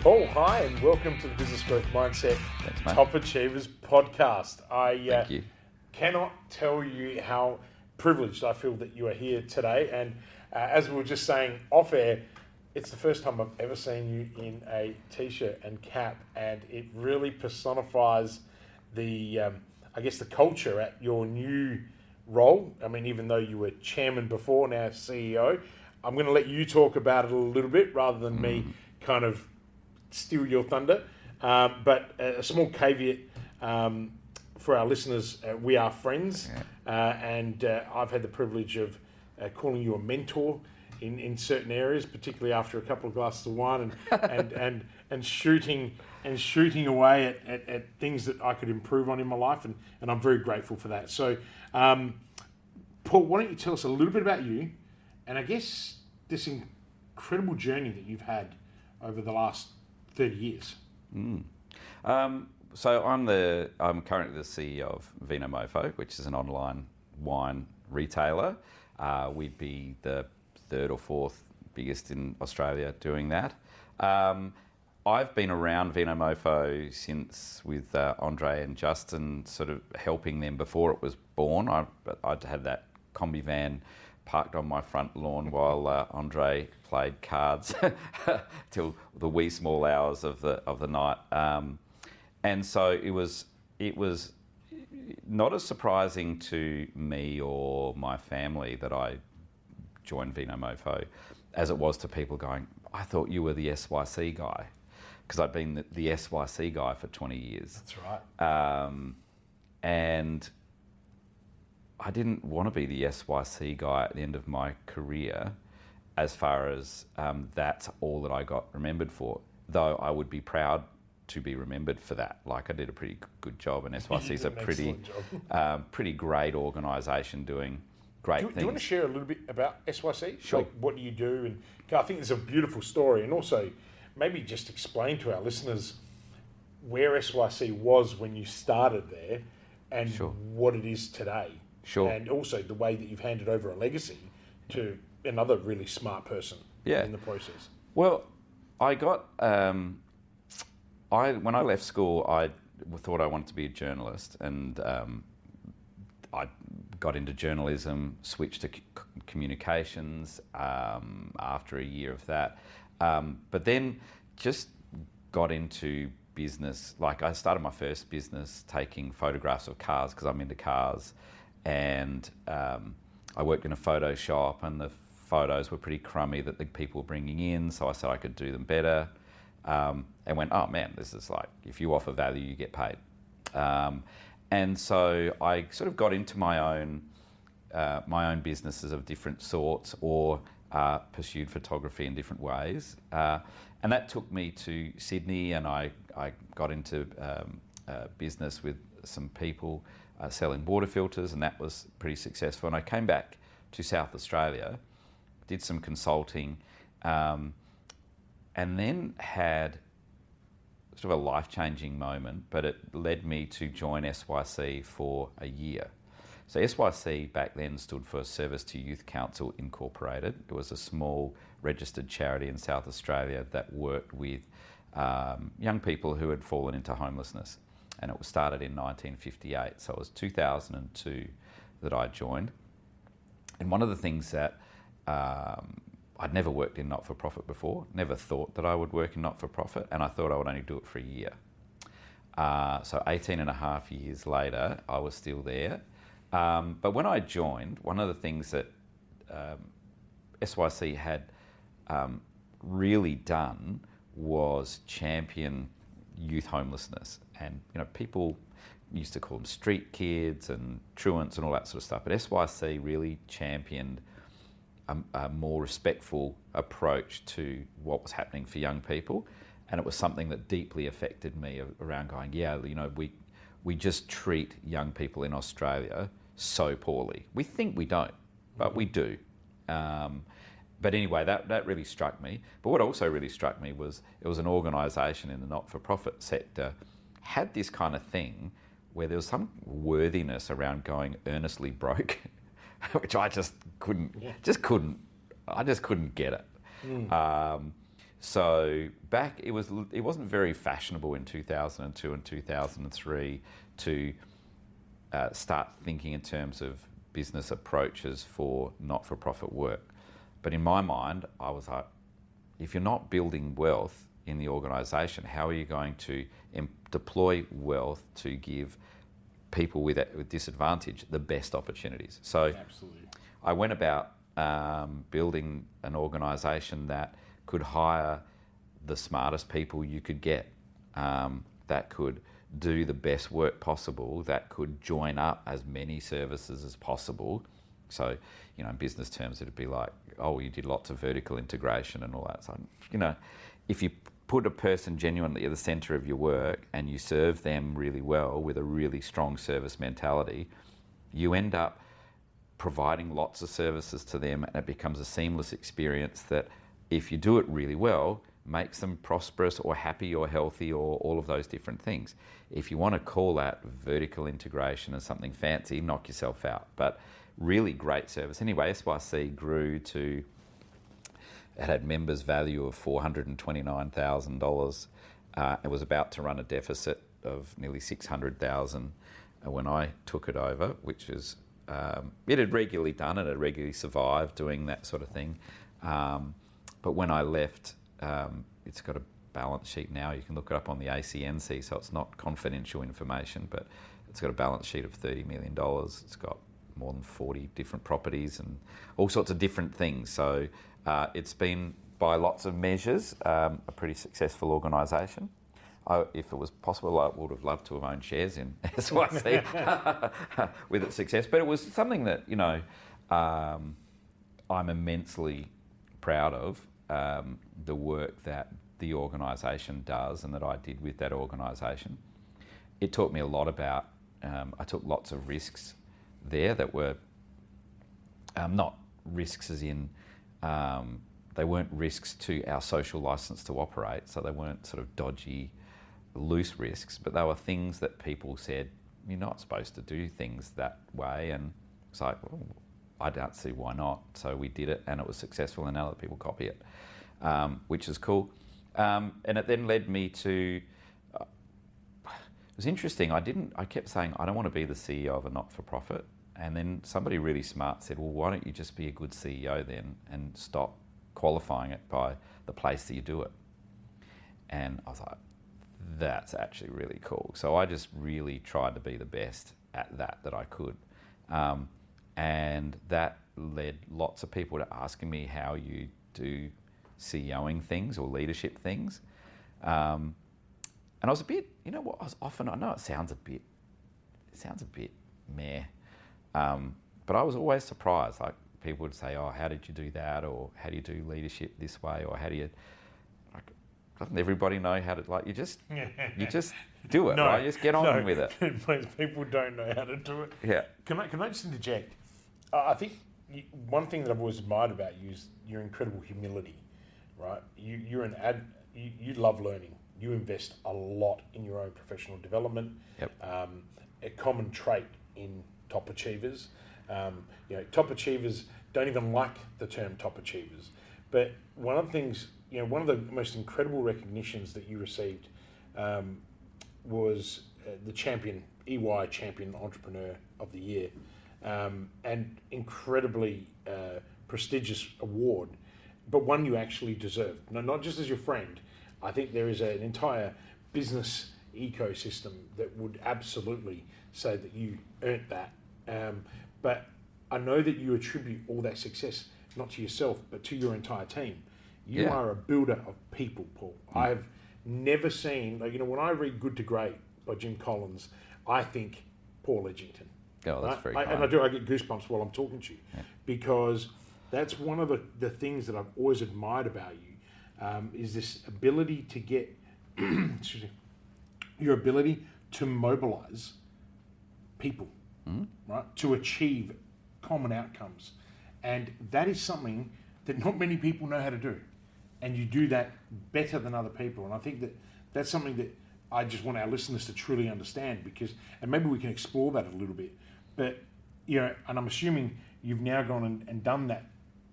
Paul, hi, and welcome to the Business Growth Mindset Top Achievers podcast. Thank you. Cannot tell you how privileged I feel that you are here today. And as we were just saying off air, it's the first time I've ever seen you in a t-shirt and cap, and it really personifies the, the culture at your new role. I mean, even though you were chairman before, now CEO, I'm going to let you talk about it a little bit rather than me kind of steal your thunder. But a small caveat for our listeners, we are friends, and I've had the privilege of calling you a mentor in certain areas, particularly after a couple of glasses of wine and shooting away at things that I could improve on in my life, and I'm very grateful for that. So, Paul, why don't you tell us a little bit about you, and I guess this incredible journey that you've had over the last 30 years. So I'm currently the CEO of Vinomofo, which is an online wine retailer. We'd be the third or fourth biggest in Australia doing that. I've been around Vinomofo since with Andre and Justin, sort of helping them before it was born. I'd had that combi van parked on my front lawn while Andre played cards till the wee small hours of the night, and so it was not as surprising to me or my family that I joined Vinomofo as it was to people going, "I thought you were the SYC guy," because I'd been the SYC guy for 20 years. That's right. And I didn't want to be the SYC guy at the end of my career, as far as that's all that I got remembered for, though I would be proud to be remembered for that. Like, I did a pretty good job, and SYC is a pretty great organisation doing great things. Do you want to share a little bit about SYC? Sure. Like, what do you do? And I think it's a beautiful story, and also maybe just explain to our listeners where SYC was when you started there and what it is today. Sure. And also the way that you've handed over a legacy to another really smart person in the process. Well, I got when I left school, I thought I wanted to be a journalist, and I got into journalism, switched to communications after a year of that, but then just got into business. Like, I started my first business taking photographs of cars because I'm into cars. And I worked in a photo shop, and the photos were pretty crummy that the people were bringing in, so I said I could do them better, and went, oh man, this is like, if you offer value, you get paid. And so I sort of got into my own businesses of different sorts, or pursued photography in different ways, and that took me to Sydney, and I got into business with some people selling water filters, and that was pretty successful. And I came back to South Australia, did some consulting, and then had sort of a life-changing moment, but it led me to join SYC for a year. So SYC back then stood for Service to Youth Council Incorporated. It was a small registered charity in South Australia that worked with young people who had fallen into homelessness. And it was started in 1958, so it was 2002 that I joined. And one of the things that I'd never worked in not-for-profit before, never thought that I would work in not-for-profit, and I thought I would only do it for a year. So 18 and a half years later, I was still there. But when I joined, one of the things that SYC had really done was champion youth homelessness. And people used to call them street kids and truants and all that sort of stuff, but SYC really championed a more respectful approach to what was happening for young people, and it was something that deeply affected me around going, we just treat young people in Australia so poorly. We think we don't, but we do. But anyway, that really struck me. But what also really struck me was it was an organisation in the not-for-profit sector had this kind of thing where there was some worthiness around going earnestly broke, which I just couldn't get it. So back, it wasn't very fashionable in 2002 and 2003 to start thinking in terms of business approaches for not-for-profit work. But in my mind, I was like, if you're not building wealth in the organisation, how are you going to deploy wealth to give people with disadvantage the best opportunities? So Absolutely. I went about building an organisation that could hire the smartest people you could get, that could do the best work possible, that could join up as many services as possible. So, you know, in business terms, it'd be like, oh, you did lots of vertical integration and all that. So, you know, if you put a person genuinely at the centre of your work and you serve them really well with a really strong service mentality, you end up providing lots of services to them, and it becomes a seamless experience that, if you do it really well, makes them prosperous or happy or healthy or all of those different things. If you want to call that vertical integration as something fancy, knock yourself out. But really great service. Anyway, SYC grew to, it had members value of $429,000. It was about to run a deficit of nearly $600,000 when I took it over, which is, it had regularly done it, had regularly survived doing that sort of thing. But when I left, it's got a balance sheet now. You can look it up on the ACNC, so it's not confidential information, but it's got a balance sheet of $30 million. It's got more than 40 different properties and all sorts of different things. So it's been, by lots of measures, a pretty successful organisation. If it was possible, I would have loved to have owned shares in SYC with its success. But it was something that, you know, I'm immensely proud of, the work that the organisation does and that I did with that organisation. It taught me a lot about, I took lots of risks there that were not risks as in, they weren't risks to our social licence to operate, so they weren't sort of dodgy, loose risks, but they were things that people said, you're not supposed to do things that way, and it's like, well, I don't see why not. So we did it, and it was successful, and now that people copy it, which is cool. And it then led me to, it was interesting, I kept saying, I don't want to be the CEO of a not-for-profit, and then somebody really smart said, well, why don't you just be a good CEO then and stop qualifying it by the place that you do it? And I was like, that's actually really cool. So I just really tried to be the best at that I could. And that led lots of people to asking me how you do CEOing things or leadership things. And I was a bit, you know what, I know it sounds a bit meh. But I was always surprised. Like, people would say, oh, how did you do that? Or how do you do leadership this way? Or how do you, like, doesn't everybody know how to, like, you just do it, right? You just get on with it. Most people don't know how to do it. Yeah. Can I just interject? I think one thing that I've always admired about you is your incredible humility, right? You love learning. You invest a lot in your own professional development. Yep. A common trait in top achievers. Top achievers don't even like the term top achievers. But one of the things, one of the most incredible recognitions that you received was the EY Champion Entrepreneur of the Year, and incredibly prestigious award, but one you actually deserved. No, not just as your friend. I think there is an entire business ecosystem that would absolutely say that you earned that. But I know that you attribute all that success not to yourself, but to your entire team. You are a builder of people, Paul. I've never seen, when I read Good to Great by Jim Collins, I think Paul Edginton. Oh, that's very kind. I get goosebumps while I'm talking to you, because that's one of the things that I've always admired about you, is this ability to get, excuse me, your ability to mobilize people, right, to achieve common outcomes. And that is something that not many people know how to do. And you do that better than other people. And I think that that's something that I just want our listeners to truly understand, and maybe we can explore that a little bit. But, and I'm assuming you've now gone and done that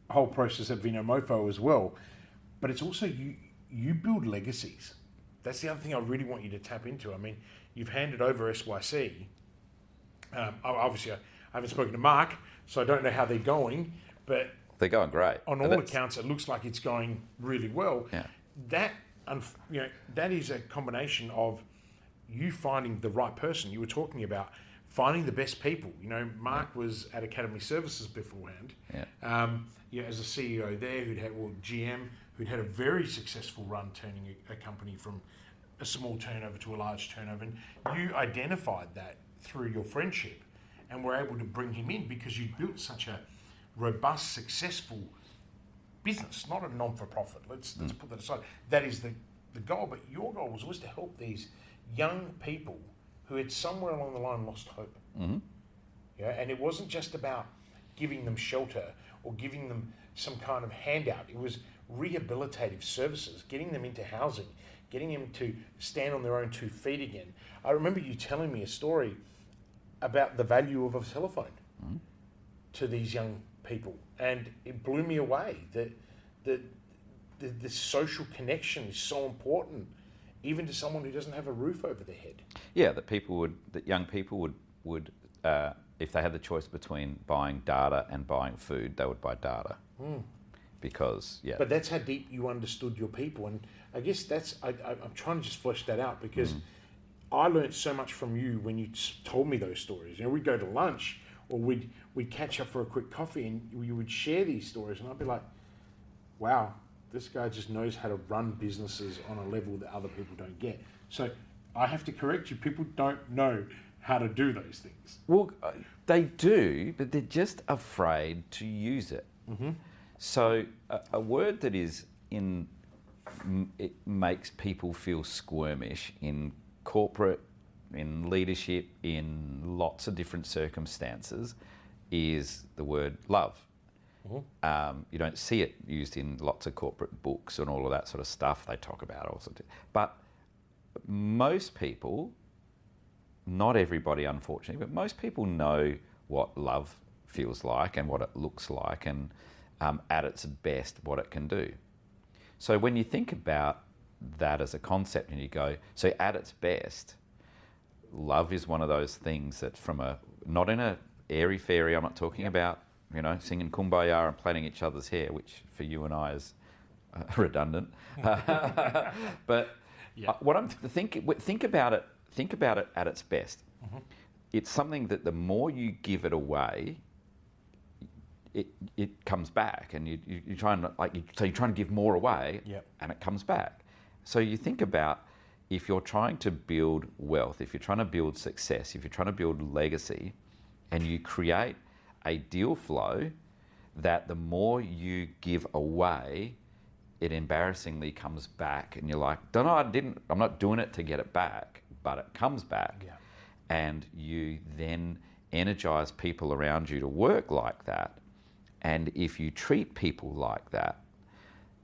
whole process at Vinomofo as well. But it's also you build legacies. That's the other thing I really want you to tap into. I mean, you've handed over SYC. Obviously, I haven't spoken to Mark, so I don't know how they're going, but they're going great. On all accounts, it looks like it's going really well. Yeah. That is a combination of you finding the right person. You were talking about finding the best people. Mark was at Academy Services beforehand. Yeah. As a CEO there, GM, who'd had a very successful run turning a company from a small turnover to a large turnover. And you identified that through your friendship and were able to bring him in because you built such a robust, successful business, not a non-for-profit. Let's put that aside. That is the goal, but your goal was always to help these young people who had somewhere along the line lost hope. Mm-hmm. And it wasn't just about giving them shelter or giving them some kind of handout. It was rehabilitative services, getting them into housing, getting them to stand on their own 2 feet again. I remember you telling me a story about the value of a telephone to these young people, and it blew me away that the social connection is so important, even to someone who doesn't have a roof over their head. Yeah, that young people would if they had the choice between buying data and buying food, they would buy data. Because, But that's how deep you understood your people, and I guess I'm trying to just flesh that out because I learned so much from you when you told me those stories. We'd go to lunch or we'd catch up for a quick coffee and you would share these stories, and I'd be like, wow, this guy just knows how to run businesses on a level that other people don't get. So I have to correct you. People don't know how to do those things. Well, they do, but they're just afraid to use it. Mm-hmm. So a word that it makes people feel squirmish in corporate, in leadership, in lots of different circumstances is the word love. Mm-hmm. You don't see it used in lots of corporate books and all of that sort of stuff. They talk about also, but most people, not everybody unfortunately, but most people know what love feels like and what it looks like and at its best what it can do. So when you think about that as a concept and you go, so at its best, love is one of those things that not in a airy-fairy, I'm not talking about, singing Kumbaya and plaiting each other's hair, which for you and I is redundant. But what I'm think about it at its best. Mm-hmm. It's something that the more you give it away, it comes back, and you try and so you're trying to give more away, and it comes back. So you think about if you're trying to build wealth, if you're trying to build success, if you're trying to build legacy, and you create a deal flow that the more you give away, it embarrassingly comes back, and you're like, I'm not doing it to get it back, but it comes back, and you then energize people around you to work like that. And if you treat people like that,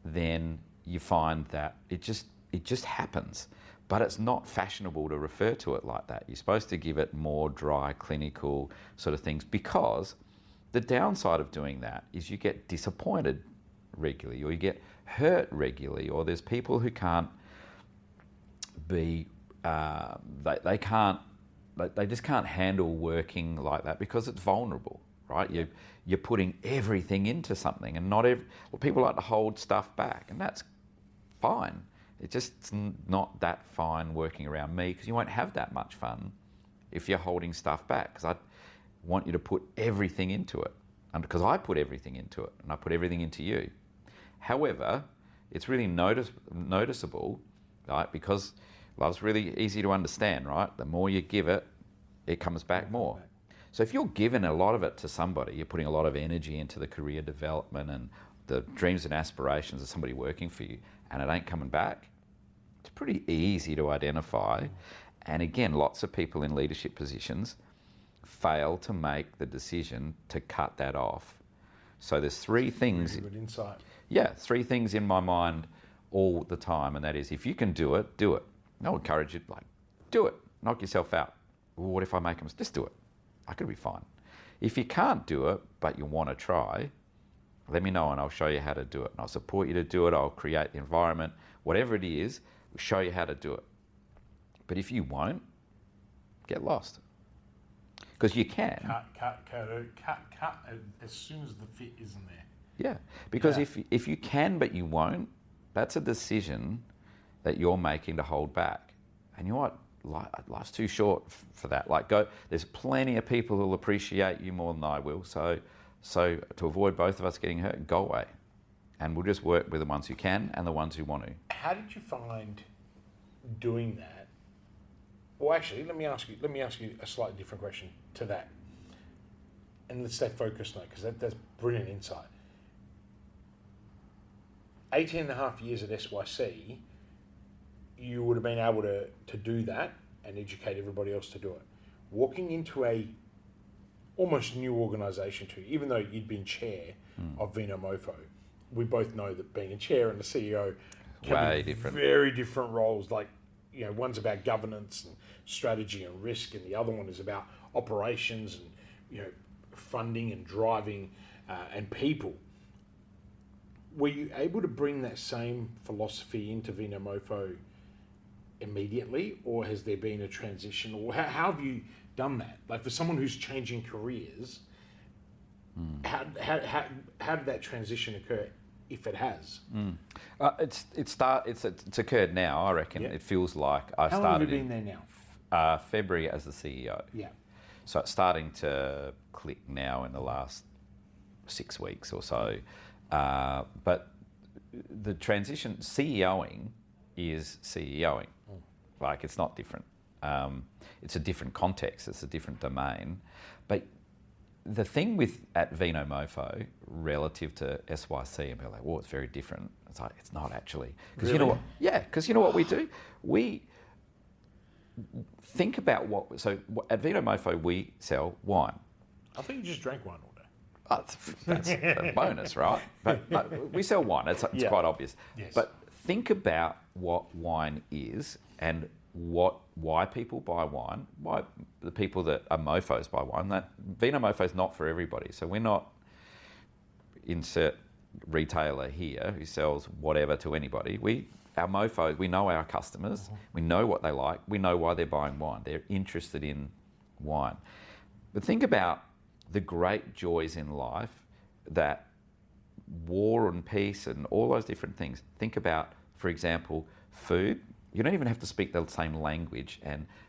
then you find that it just happens. But it's not fashionable to refer to it like that. You're supposed to give it more dry, clinical sort of things, because the downside of doing that is you get disappointed regularly, or you get hurt regularly, or there's people who can't be, they just can't handle working like that because it's vulnerable, right? You're putting everything into something, and people like to hold stuff back, and that's fine. It's just not that fine working around me, because you won't have that much fun if you're holding stuff back, because I want you to put everything into it, and because I put everything into it, and I put everything into you. However, it's really noticeable, right? Because love's really easy to understand, right? The more you give it, it comes back more. So if you're giving a lot of it to somebody, you're putting a lot of energy into the career development and the dreams and aspirations of somebody working for you, and it ain't coming back, it's pretty easy to identify. And again, lots of people in leadership positions fail to make the decision to cut that off. So there's three things. Really good insight. Yeah, three things in my mind all the time, and that is, if you can do it, do it. I'll encourage you, do it. Knock yourself out. Well, what if I make a mistake? Just do it. I could be fine. If you can't do it, but you want to try, let me know and I'll show you how to do it. And I'll support you to do it. I'll create the environment whatever it is, we'll show you how to do it. But if you won't, get lost. Because you can. Cut as soon as the fit isn't there. Yeah, because if you can but you won't, that's a decision that you're making to hold back. And you know what? Life's too short for that. Like, go. There's plenty of people who'll appreciate you more than I will. So to avoid both of us getting hurt, go away, and we'll just work with the ones who can and the ones who want to. How did you find doing that? Well, actually, let me ask you a slightly different question to that, and let's stay focused on it, because that's brilliant insight. 18 and a half years at SYC, you would have been able to do that and educate everybody else to do it. Walking into a almost new organisation too, even though you'd been chair of Vinomofo, we both know that being a chair and a CEO can be very different roles. Like, one's about governance and strategy and risk, and the other one is about operations and funding and driving and people. Were you able to bring that same philosophy into Vinomofo immediately, or has there been a transition, or how have you done that? Like, for someone who's changing careers, how did that transition occur, if it has? It's occurred now, I reckon. It feels like I started. How long have you been there now? February as the CEO. Yeah. So it's starting to click now in the last 6 weeks or so. But the transition, CEOing is CEOing. Like, it's not different. It's a different context, it's a different domain. But the thing at Vinomofo relative to SYC, and people are like, well, it's very different. It's like, it's not actually. Because really? you know what? Yeah, because you know what we do? We think about at Vinomofo we sell wine. I think you just drank wine all day. That's a bonus, right? But no, we sell wine. It's quite obvious. Yes. But think about what wine is and why people buy wine, why the people that are mofos buy wine. That Vinomofo is not for everybody. So we're not insert retailer here who sells whatever to anybody. Our mofos, we know our customers, we know what they like, we know why they're buying wine. They're interested in wine. But think about the great joys in life that war and peace and all those different things. Think about, for example, food. You don't even have to speak the same language,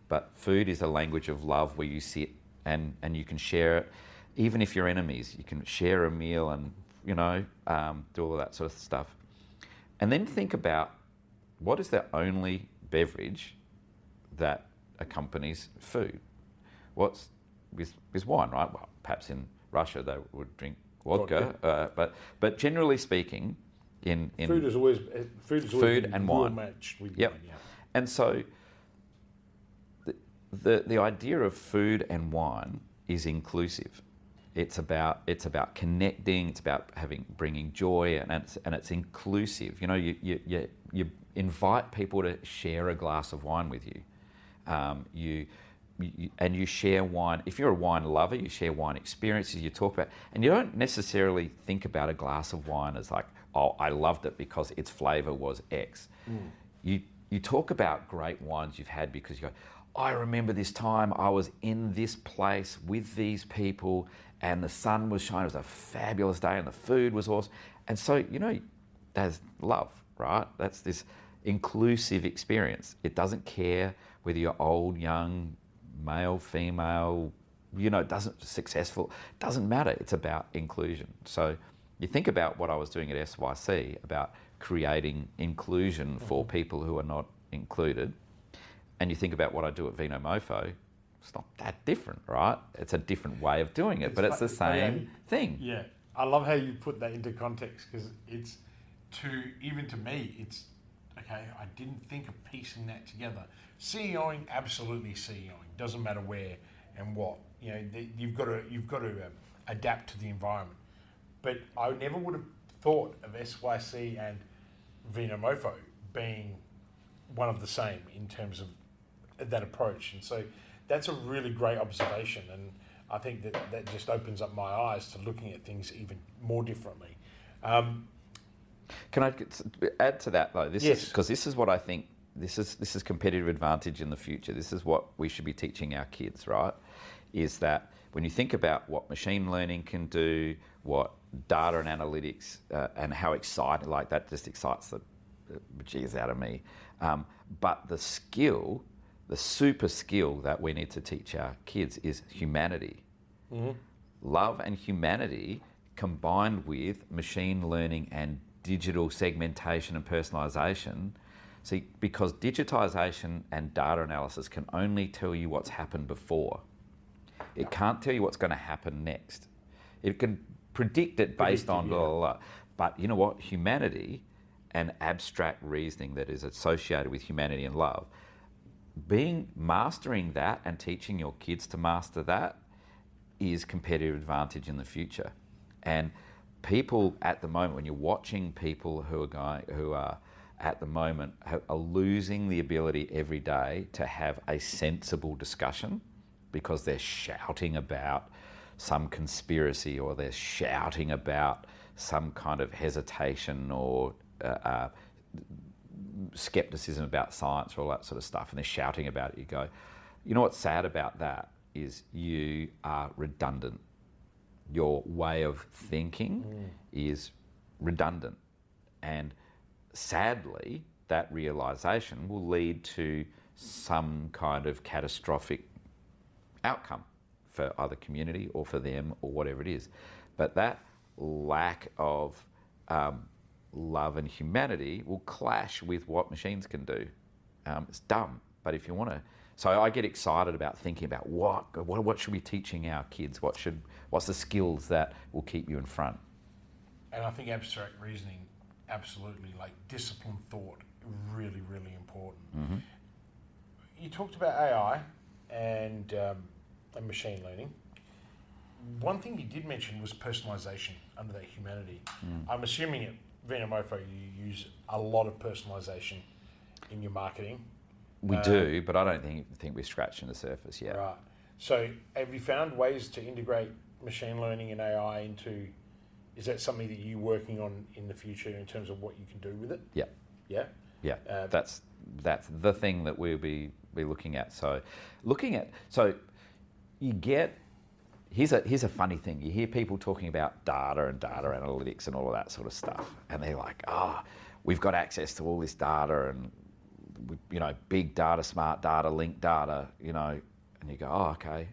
but food is a language of love where you sit and you can share it. Even if you're enemies, you can share a meal and, do all that sort of stuff. And then think about, what is the only beverage that accompanies food? What's with wine, right? Well, perhaps in Russia they would drink vodka. But generally speaking, in food is always food and wine matched with wine. Yeah. And so the idea of food and wine is inclusive. It's about connecting. It's about bringing joy, and it's inclusive. You invite people to share a glass of wine with you. You share wine. If you're a wine lover, you share wine experiences. You talk about, and you don't necessarily think about a glass of wine as like, oh, I loved it because its flavour was X. You talk about great wines you've had because you go, I remember this time I was in this place with these people and the sun was shining. It was a fabulous day and the food was awesome. And so, there's love, right? That's this inclusive experience. It doesn't care whether you're old, young, male, female, successful. It doesn't matter. It's about inclusion. So you think about what I was doing at SYC about creating inclusion for people who are not included, and you think about what I do at Vinomofo, it's not that different, right? It's a different way of doing it, but it's the same thing. Yeah, I love how you put that into context, because it's even to me, it's okay. I didn't think of piecing that together. CEOing, absolutely CEOing. Doesn't matter where and what. You've got to adapt to the environment. But I never would have thought of SYC and Vinomofo being one of the same in terms of that approach. And so that's a really great observation. And I think that just opens up my eyes to looking at things even more differently. Can I add to that though? Yes. Because this is what I think. This is competitive advantage in the future. This is what we should be teaching our kids, right? Is that when you think about what machine learning can do, what data and analytics, and how exciting, like that just excites the bejesus out of me. But the skill, the super skill that we need to teach our kids is humanity. Mm-hmm. Love and humanity combined with machine learning and digital segmentation and personalisation. See, because digitisation and data analysis can only tell you what's happened before. It can't tell you what's going to happen next. It can predict it based on blah, blah, blah. But you know what? Humanity and abstract reasoning that is associated with humanity and love, mastering that and teaching your kids to master that is competitive advantage in the future. And people at the moment, when you're watching people who are at the moment are losing the ability every day to have a sensible discussion because they're shouting about some conspiracy or they're shouting about some kind of hesitation or skepticism about science or all that sort of stuff, and they're shouting about it. You go, you know what's sad about that is you are redundant. Your way of thinking is redundant, and sadly that realisation will lead to some kind of catastrophic outcome for either community or for them or whatever it is. But that lack of love and humanity will clash with what machines can do. It's dumb, but if you want to, so I get excited about thinking about what should we be teaching our kids? What's the skills that will keep you in front? And I think abstract reasoning, absolutely, like disciplined thought, really, really important. Mm-hmm. You talked about AI and machine learning. One thing you did mention was personalisation under that humanity. I'm assuming at Vinomofo you use a lot of personalisation in your marketing. We do, but I don't think we're scratching the surface yet. Right. So have you found ways to integrate machine learning and AI into, is that something that you're working on in the future in terms of what you can do with it? Yeah. Yeah? Yeah. That's the thing that we'll be looking at. So you get, here's a funny thing. You hear people talking about data and data analytics and all of that sort of stuff, and they're like, we've got access to all this data and, big data, smart data, linked data, and you go, okay.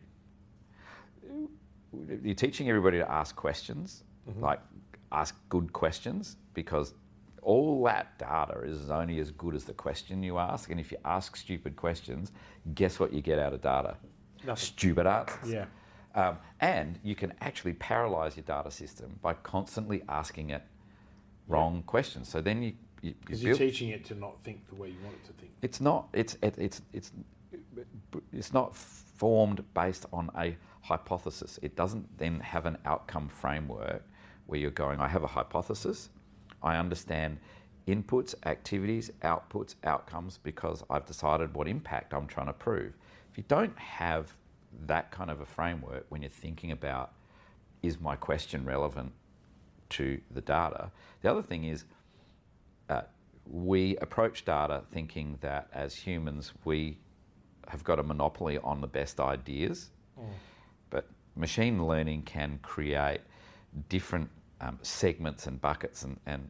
You're teaching everybody to ask questions, like ask good questions, because all that data is only as good as the question you ask. And if you ask stupid questions, guess what you get out of data? Nothing. Stupid answers. Yeah. And you can actually paralyze your data system by constantly asking it wrong questions. So then because you're teaching it to not think the way you want it to think. It's not formed based on a hypothesis. It doesn't then have an outcome framework where you're going, I have a hypothesis, I understand inputs, activities, outputs, outcomes, because I've decided what impact I'm trying to prove. If you don't have that kind of a framework when you're thinking about, is my question relevant to the data? The other thing is, we approach data thinking that as humans we have got a monopoly on the best ideas, but machine learning can create different segments and buckets and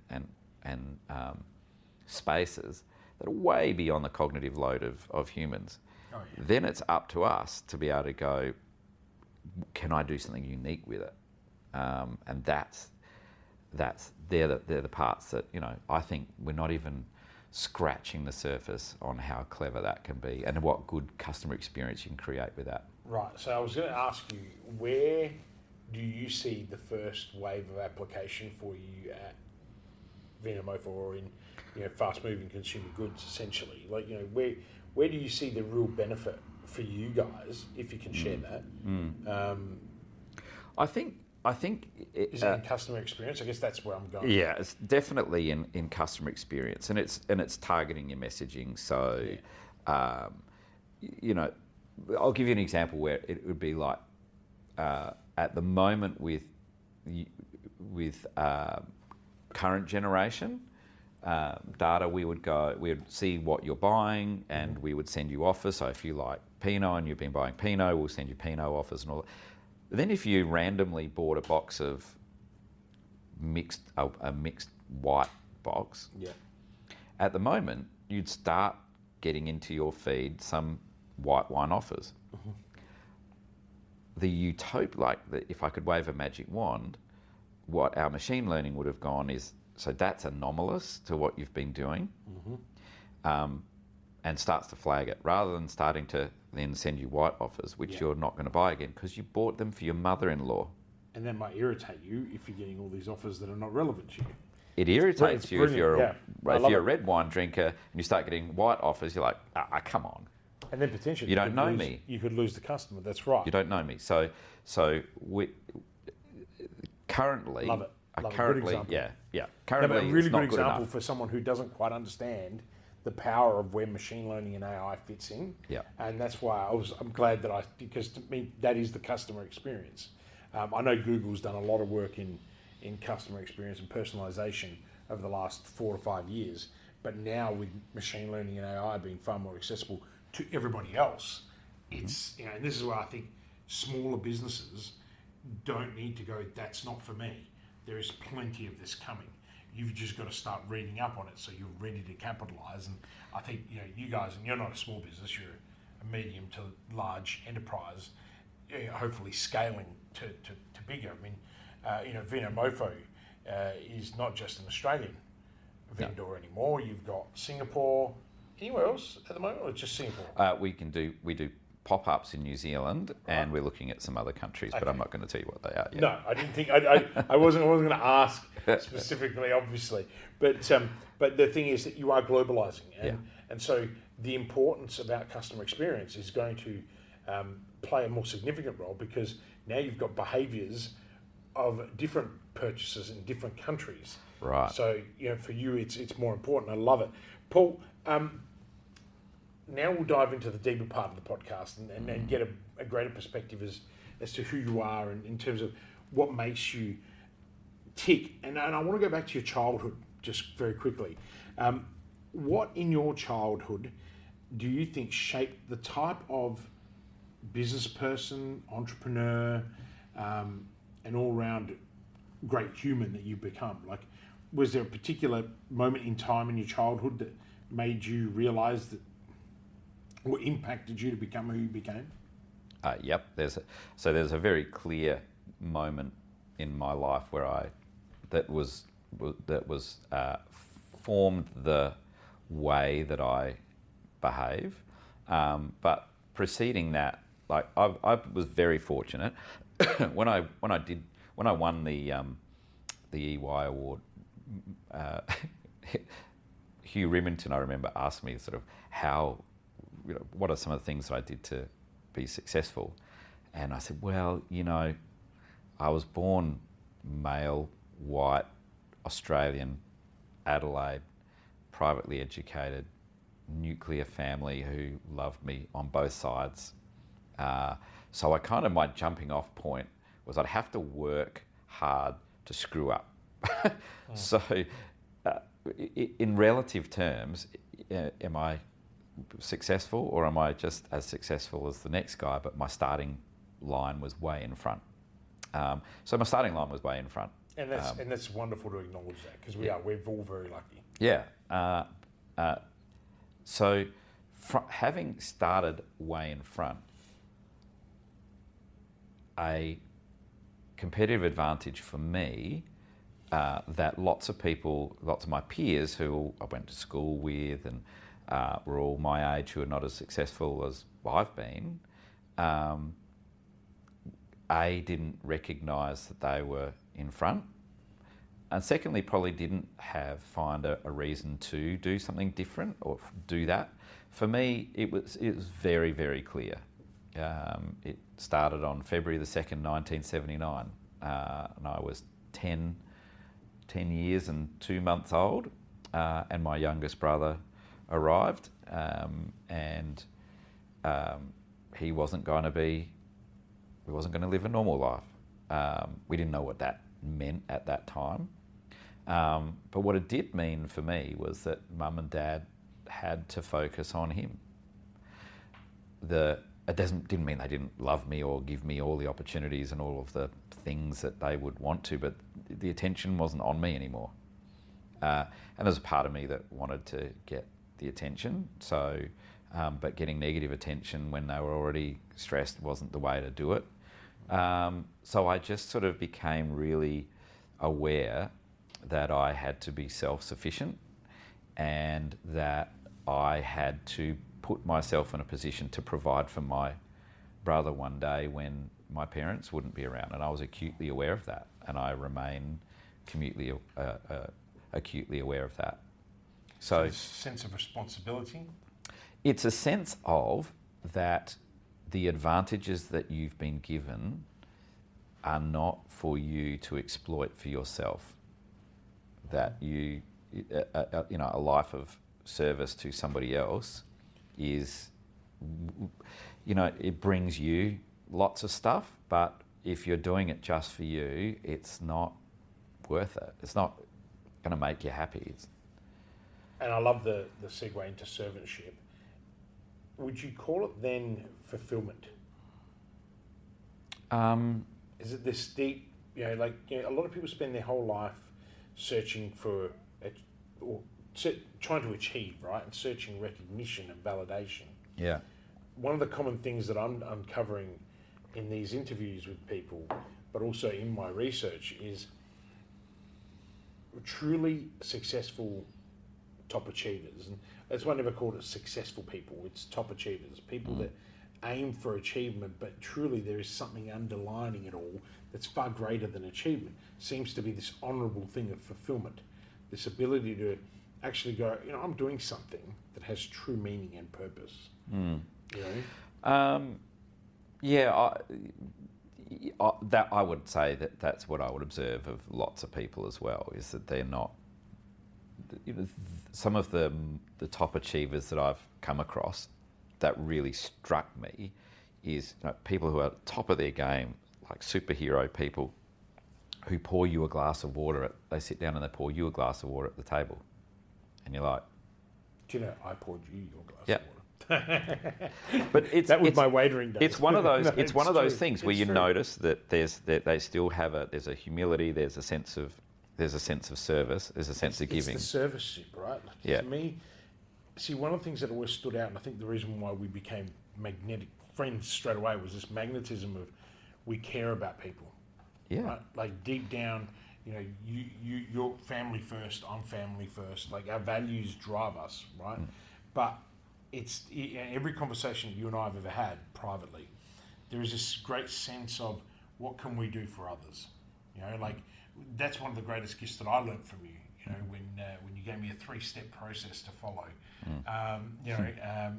spaces that are way beyond the cognitive load of humans. Oh, yeah. Then it's up to us to be able to go, can I do something unique with it? And they're the parts that, I think we're not even scratching the surface on how clever that can be and what good customer experience you can create with that. Right. So I was going to ask you, where do you see the first wave of application for you at Vinomofo or in fast-moving consumer goods, essentially? Like, where do you see the real benefit for you guys, if you can share that? I think is it in customer experience? I guess that's where I'm going. Yeah, it's definitely in customer experience, and it's targeting your messaging. So, I'll give you an example where it would be like at the moment with current generation, data, we would see what you're buying, and we would send you offers. So if you like Pinot and you've been buying Pinot, we'll send you Pinot offers and all that. Then if you randomly bought a box of a mixed white box, at the moment you'd start getting into your feed some white wine offers. The if I could wave a magic wand, what our machine learning would have gone is, so that's anomalous to what you've been doing, and starts to flag it, rather than starting to then send you white offers, which you're not going to buy again because you bought them for your mother-in-law. And that might irritate you if you're getting all these offers that are not relevant to you. It irritates you if you're a red wine drinker and you start getting white offers. You're like, come on. And then potentially you don't know me. You could lose the customer. That's right. You don't know me. So we currently, love it. Currently, currently, a really it's not good example enough for someone who doesn't quite understand the power of where machine learning and AI fits in. Yeah. And that's why I'm glad that because to me that is the customer experience. I know Google's done a lot of work in customer experience and personalization over the last 4 to 5 years, but now with machine learning and AI being far more accessible to everybody else, it's and this is why I think smaller businesses don't need to go, that's not for me. There is plenty of this coming. You've just got to start reading up on it so you're ready to capitalize. And I think you guys, and you're not a small business, you're a medium to large enterprise, hopefully scaling to bigger. I mean, Vinomofo is not just an Australian vendor anymore. You've got Singapore. Anywhere else at the moment, or just Singapore? We do pop-ups in New Zealand, and we're looking at some other countries, but I'm not going to tell you what they are yet. No, I didn't think I wasn't going to ask specifically, obviously, but the thing is that you are globalizing, and so the importance about customer experience is going to play a more significant role, because now you've got behaviours of different purchases in different countries. Right. So for you, it's more important. I love it, Paul. Now we'll dive into the deeper part of the podcast and get a greater perspective as to who you are and in terms of what makes you tick. And I want to go back to your childhood just very quickly. What in your childhood do you think shaped the type of business person, entrepreneur, and all-round great human that you've become? Like, was there a particular moment in time in your childhood that made you realise that, what impacted you to become who you became? Yep. There's a very clear moment in my life where that was formed the way that I behave. But preceding that, like I was very fortunate when I won the EY award. Hugh Remington, I remember, asked me sort of what are some of the things that I did to be successful? And I said, well, I was born male, white, Australian, Adelaide, privately educated, nuclear family who loved me on both sides. So my jumping off point was I'd have to work hard to screw up. So in relative terms, am I successful, or am I just as successful as the next guy, but my starting line was way in front? So my starting line was way in front. And that's wonderful to acknowledge that, because we're all very lucky. Yeah. So having started way in front, a competitive advantage for me that lots of my peers who I went to school with and were all my age, who are not as successful as I've been, didn't recognise that they were in front, and secondly, probably didn't find a reason to do something different or do that. For me, it was very, very clear. It started on February the 2nd, 1979, and I was 10 years and 2 months old, and my youngest brother arrived, and he wasn't going to live a normal life. We didn't know what that meant at that time, But what it did mean for me was that mum and dad had to focus on him. Didn't mean they didn't love me or give me all the opportunities and all of the things that they would want to, but the attention wasn't on me anymore. And there's a part of me that wanted to get the attention. So, but getting negative attention when they were already stressed wasn't the way to do it. So I just sort of became really aware that I had to be self-sufficient and that I had to put myself in a position to provide for my brother one day when my parents wouldn't be around. And I was acutely aware of that, and I remain acutely aware of that. So a sense of responsibility? It's a sense of that the advantages that you've been given are not for you to exploit for yourself. That a life of service to somebody else is, it brings you lots of stuff, but if you're doing it just for you, it's not worth it. It's not going to make you happy. And I love the segue into servantship. Would you call it then fulfillment? Is it this deep, a lot of people spend their whole life searching for, trying to achieve, right? And searching recognition and validation. Yeah. One of the common things that I'm uncovering in these interviews with people, but also in my research, is truly successful top achievers. And that's why I never called it successful people. It's top achievers, people that aim for achievement, but truly there is something underlining it all that's far greater than achievement. Seems to be this honourable thing of fulfillment, this ability to actually go, I'm doing something that has true meaning and purpose. That I would say that's what I would observe of lots of people as well, is that they're not. Some of the top achievers that I've come across that really struck me is people who are top of their game, like superhero people, who pour you a glass of water. They sit down and they pour you a glass of water at the table, and you're like, "Do you know I poured you your glass of water?" But that was my wagering day. It's one of those. No, it's one of those true. things where you notice that they still have there's a humility. There's a sense of service. There's a sense of giving. It's the service-ship, right? Yeah. To me, see, one of the things that always stood out, and I think the reason why we became magnetic friends straight away was this magnetism of we care about people. Yeah. Right? Like deep down, you're family first. I'm family first. Like our values drive us, right? But it's every conversation you and I have ever had privately, there is this great sense of what can we do for others. That's one of the greatest gifts that I learned from you. When you gave me a 3-step process to follow.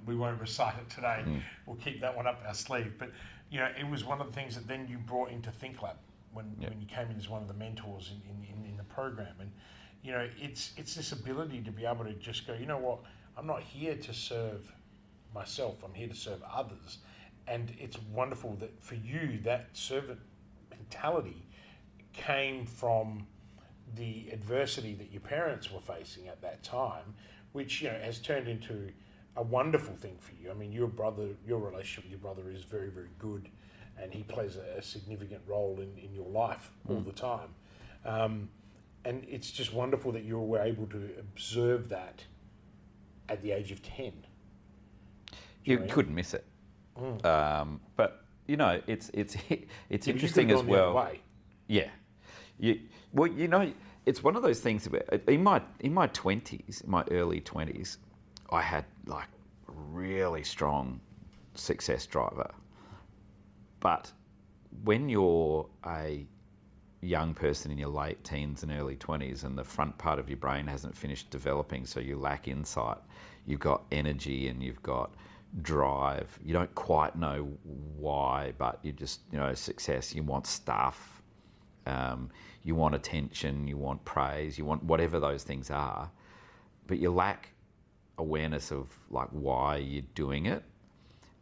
We won't recite it today. We'll keep that one up our sleeve. But it was one of the things that then you brought into ThinkLab when you came in as one of the mentors in the program. And it's this ability to be able to just go, what, I'm not here to serve myself. I'm here to serve others. And it's wonderful that for you that servant mentality came from the adversity that your parents were facing at that time, which has turned into a wonderful thing for you. I mean, your relationship with your brother is very, very good, and he plays a significant role in your life all the time. And it's just wonderful that you were able to observe that at the age of 10. You couldn't miss it. But it's interesting as well. Yeah. It's one of those things where in my 20s, in my early 20s, I had like a really strong success driver. But when you're a young person in your late teens and early 20s and the front part of your brain hasn't finished developing, so you lack insight, you've got energy and you've got drive. You don't quite know why, but you just, success, you want stuff. You want attention, you want praise, you want whatever those things are, but you lack awareness of like why you're doing it.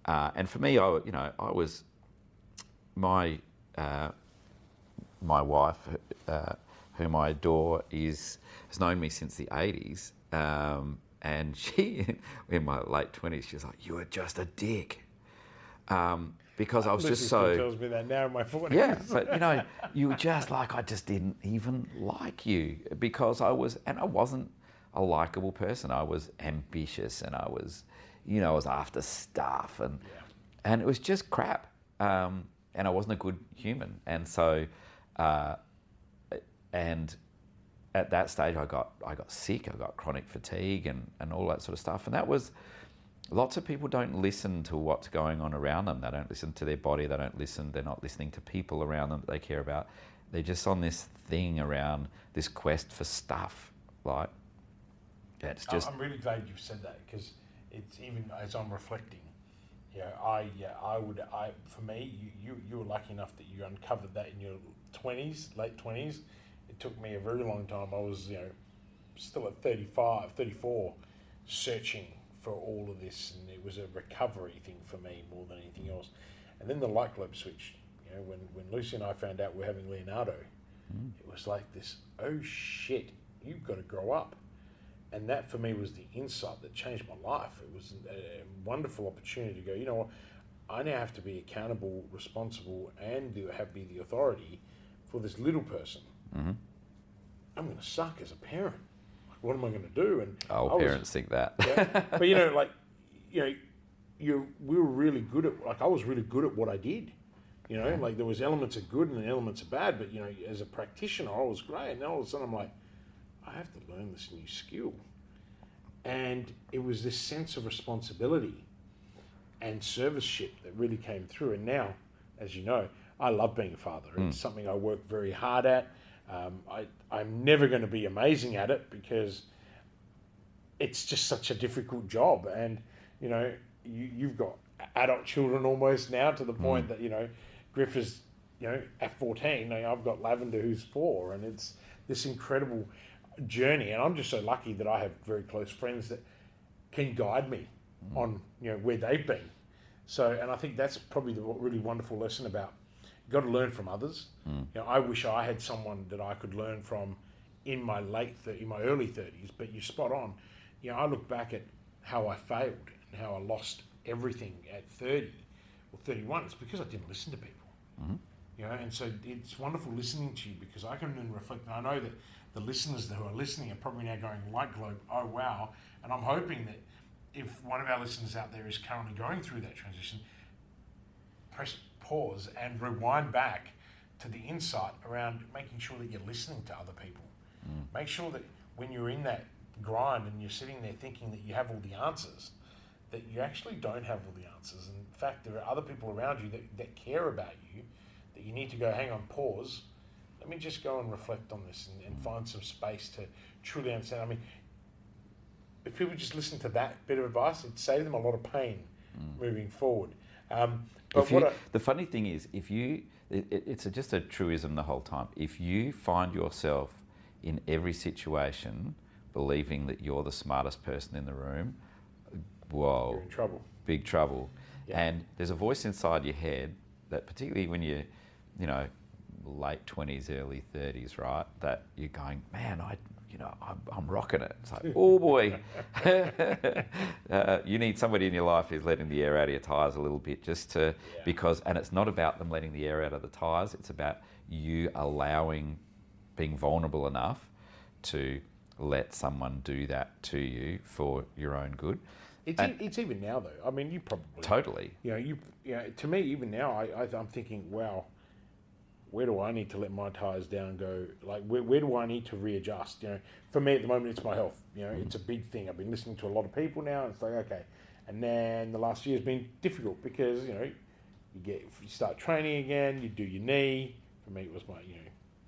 And for me, my wife whom I adore, has known me since the 80s. And she, in my late 20s, she was like, "You were just a dick." Because I was Lucy just still so... tells me that now in my 40s. Yeah, but you were just like, I just didn't even like you because I wasn't a likable person. I was ambitious and I was after stuff and it was just crap. And I wasn't a good human. And so, and at that stage I got sick. I got chronic fatigue and all that sort of stuff. And that was... Lots of people don't listen to what's going on around them. They don't listen to their body. They're not listening to people around them that they care about. They're just on this thing around this quest for stuff. Like, yeah, it's just... I'm really glad you've said that because it's even as I'm reflecting, for me, you were lucky enough that you uncovered that in your 20s, late 20s. It took me a very long time. I was, still at 35, 34, searching for all of this, and it was a recovery thing for me more than anything else. And then the light bulb switch. When Lucy and I found out we're having Leonardo, it was like this, oh shit, you've got to grow up. And that for me was the insight that changed my life. It was a wonderful opportunity to go, you know what, I now have to be accountable, responsible, and be the authority for this little person. Mm-hmm. I'm going to suck as a parent. What am I going to do? And parents think that. Yeah, but we were really good at. I was really good at what I did. Like there was elements of good and elements of bad. But as a practitioner, I was great. And then all of a sudden, I'm like, I have to learn this new skill. And it was this sense of responsibility and serviceship that really came through. And now, as you know, I love being a father. It's something I work very hard at. I'm never going to be amazing at it because it's just such a difficult job. And, you've got adult children almost now to the point that, Griff is, at 14. I've got Lavender who's 4, and it's this incredible journey. And I'm just so lucky that I have very close friends that can guide me on, where they've been. So, and I think that's probably the really wonderful lesson about you've got to learn from others. I wish I had someone that I could learn from in my early 30s, but you're spot on. I look back at how I failed and how I lost everything at 30 or 31. It's because I didn't listen to people. And so it's wonderful listening to you because I can then reflect. And I know that the listeners who are listening are probably now going, light globe, oh wow. And I'm hoping that if one of our listeners out there is currently going through that transition, press pause and rewind back to the insight around making sure that you're listening to other people. Make sure that when you're in that grind and you're sitting there thinking that you have all the answers, that you actually don't have all the answers. And in fact, there are other people around you that care about you, that you need to go, hang on, pause. Let me just go and reflect on this and find some space to truly understand. I mean, if people just listen to that bit of advice, it'd save them a lot of pain moving forward. The funny thing is, it's just a truism the whole time. If you find yourself in every situation believing that you're the smartest person in the room, whoa, you're in trouble. Big trouble. Yeah. And there's a voice inside your head that, particularly when you're, late 20s, early 30s, right, that you're going, man, I'm rocking it. It's like, oh boy. You need somebody in your life who's letting the air out of your tyres a little bit because, and it's not about them letting the air out of the tyres, it's about you being vulnerable enough to let someone do that to you for your own good. It's even now though. I mean, you probably... Totally. To me, even now, I'm thinking, wow, where do I need to let my tyres down go? Like, where do I need to readjust? For me at the moment, it's my health. It's a big thing. I've been listening to a lot of people now. And it's like, okay. And then the last year's been difficult because, you start training again, you do your knee. For me, it was my,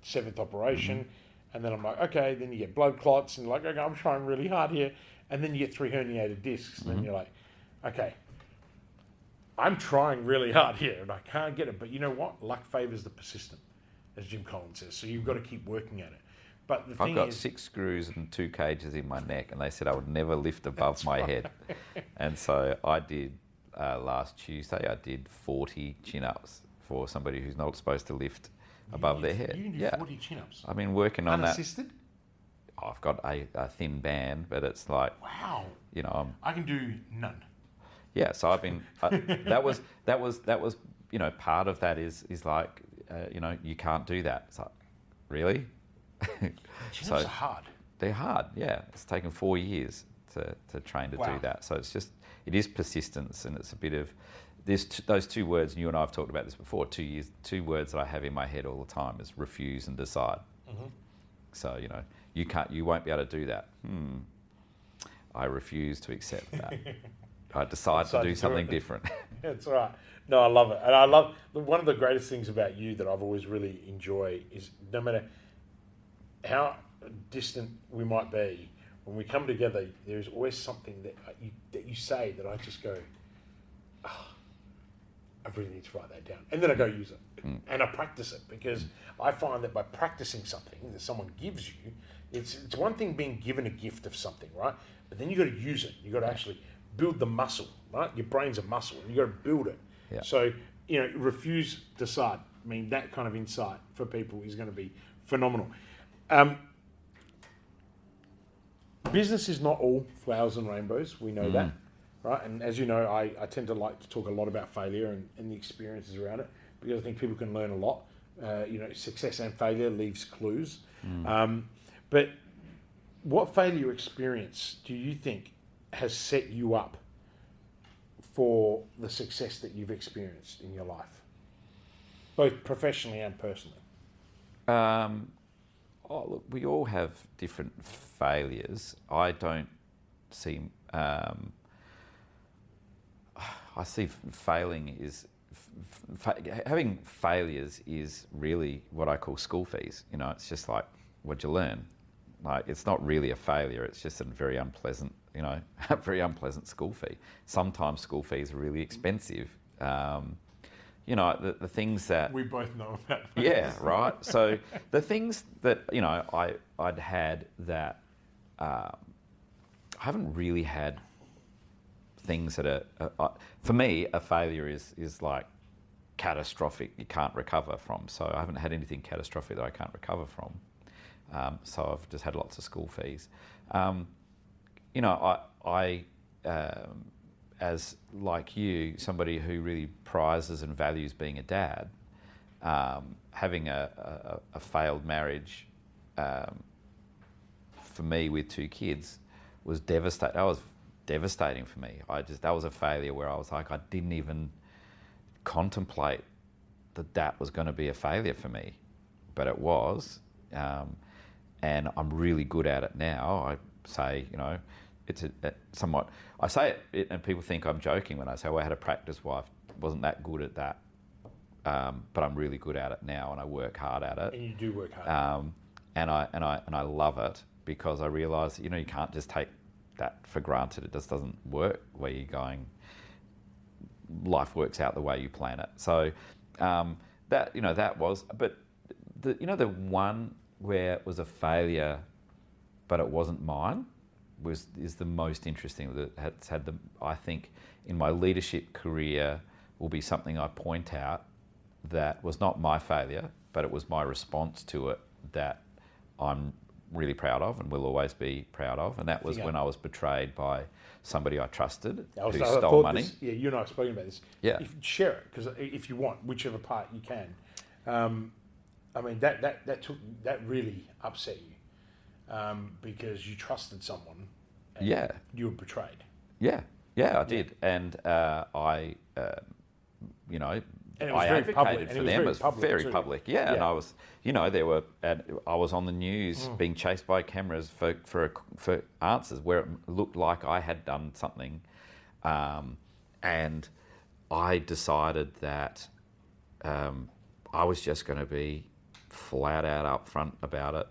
7th operation. And then I'm like, okay, then you get blood clots and like, okay, I'm trying really hard here. And then you get 3 herniated discs. And then you're like, okay, I'm trying really hard here and I can't get it. But you know what? Luck favours the persistent, as Jim Collins says. So you've got to keep working at it. But the thing I've got 6 screws and 2 cages in my neck, and they said I would never lift above my head. And so I did, last Tuesday, I did 40 chin-ups for somebody who's not supposed to lift above their head. You can do 40 chin-ups. I've been working on that. Unassisted? I've got a thin band, but it's like, Wow. you know, I can do none. yeah. So I've been. That was you know, part of that is like, you know, you can't do that. It's like, really? Chin-ups are hard. They're hard. Yeah, it's taken 4 years to train to do that. So it is persistence, and it's a bit of those two words. And you and I have talked about this before. 2 years, two words that I have in my head all the time is refuse and decide. Mm-hmm. So you know, you won't be able to do that. I refuse to accept that. I decide to do something different. That's right. No, I love it. And I love, one of the greatest things about you that I've always really enjoyed is no matter how distant we might be, when we come together, there's always something that you say that I just go, oh, I really need to write that down. And then I go use it. And I practice it, because I find that by practicing something that someone gives you, it's one thing being given a gift of something, right? But then you got to use it. You got to actually build the muscle, right? Your brain's a muscle, and you got to build it. Yeah. So, you know, refuse, decide. I mean, that kind of insight for people is going to be phenomenal. Business is not all flowers and rainbows. We know that, right? And as you know, I tend to like to talk a lot about failure and the experiences around it, because I think people can learn a lot. You know, success and failure leaves clues. But what failure experience do you think has set you up for the success that you've experienced in your life, both professionally and personally? Look, we all have different failures. I don't see. I see failing is having failures is really what I call school fees. You know, it's just like, what'd you learn? Like, it's not really a failure. It's just a very unpleasant, you know, a very unpleasant school fee. Sometimes school fees are really expensive. You know, the things that... We both know about that. Yeah, right. So the things that, you know, I'd had that... I haven't really had things that are... for me, a failure is like catastrophic, you can't recover from. So I haven't had anything catastrophic that I can't recover from. So I've just had lots of school fees. You know, I as like you, somebody who really prizes and values being a dad, having a failed marriage for me with 2 kids was devastating. That was devastating for me. That was a failure where I was like, I didn't even contemplate that was going to be a failure for me, but it was. And I'm really good at it now. I say, you know, it's somewhat... I say it, and people think I'm joking when I say, well, I had a practice wife, wasn't that good at that, but I'm really good at it now, and I work hard at it. And you do work hard. And I love it, because I realise that, you know, you can't just take that for granted. It just doesn't work where you're going. Life works out the way you plan it. So that, you know, that was... But the one where it was a failure, but it wasn't mine, is the most interesting. That has had the, I think, in my leadership career, will be something I point out that was not my failure, but it was my response to it that I'm really proud of and will always be proud of. And that was when I was betrayed by somebody I trusted who stole money. You and I have spoken about this. Yeah. Share it, because if you want, whichever part you can. I mean, that really upset you, because you trusted someone. And you were betrayed. Yeah, I did, and I, you know, and it was I very advocated public, for them. It was very public. Yeah, and I was, you know, I was on the news being chased by cameras for answers where it looked like I had done something, and I decided that I was just going to be flat out upfront about it,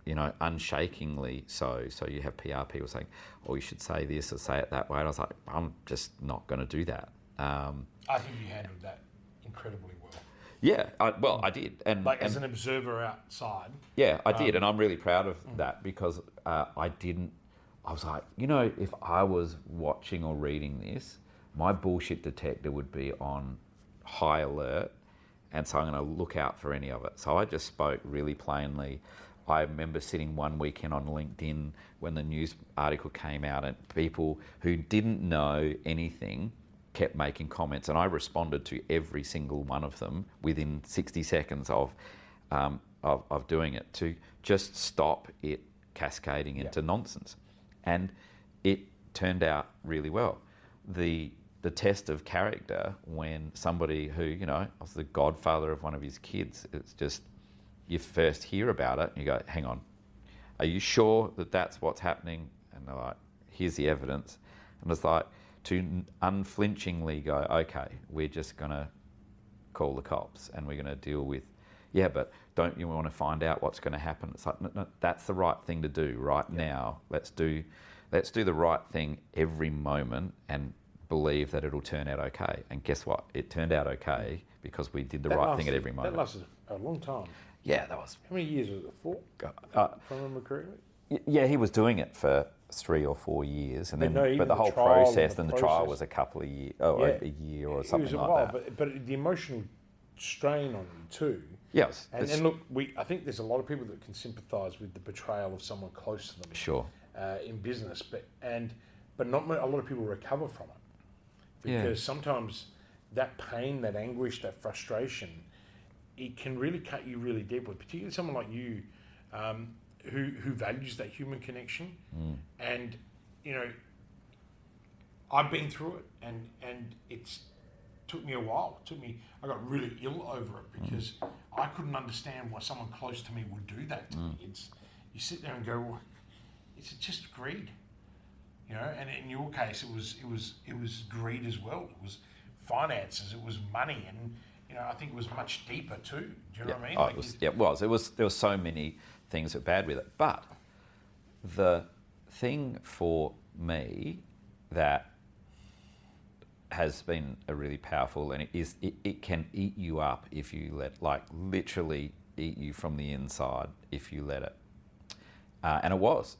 you know, unshakingly so. So you have PR people saying, oh, you should say this or say it that way. And I was like, I'm just not going to do that. I think you handled that incredibly well. Yeah, I did. And as an observer outside. Yeah, I did. And I'm really proud of that, because I was like, you know, if I was watching or reading this, my bullshit detector would be on high alert, and so I'm going to look out for any of it. So I just spoke really plainly. I remember sitting one weekend on LinkedIn when the news article came out, and people who didn't know anything kept making comments, and I responded to every single one of them within 60 seconds of doing it, to just stop it cascading into nonsense. And it turned out really well. The test of character, when somebody who, you know, was the godfather of one of his kids, it's just, you first hear about it and you go, hang on, are you sure that that's what's happening? And they're like, here's the evidence. And it's like, to unflinchingly go, okay, we're just going to call the cops and we're going to deal with, yeah, but don't you want to find out what's going to happen? It's like, no, that's the right thing to do right now. Let's do the right thing every moment and believe that it'll turn out okay. And guess what? It turned out okay because we did the right thing at every moment. That lasted a long time. Yeah, that was... How many years was it? 4? If I remember correctly? Yeah, he was doing it for 3 or 4 years, and but the whole process the trial was a couple of years, a year or something like that. But the emotional strain on you too. Yes, and look, I think there's a lot of people that can sympathise with the betrayal of someone close to them. Sure. In business, but not a lot of people recover from it, because sometimes that pain, that anguish, that frustration, it can really cut you really deeply. Particularly someone like you, who values that human connection, and you know, I've been through it, and it's took me a while. I got really ill over it because I couldn't understand why someone close to me would do that to me. You sit there and go, well, it's just greed, you know. And in your case, it was greed as well. It was finances. It was money, and you know, I think it was much deeper too. Do you know what I mean? Oh, like it was. There were so many things that were bad with it, but the thing for me that has been a really powerful, and it can eat you up if you literally eat you from the inside if you let it, and it was.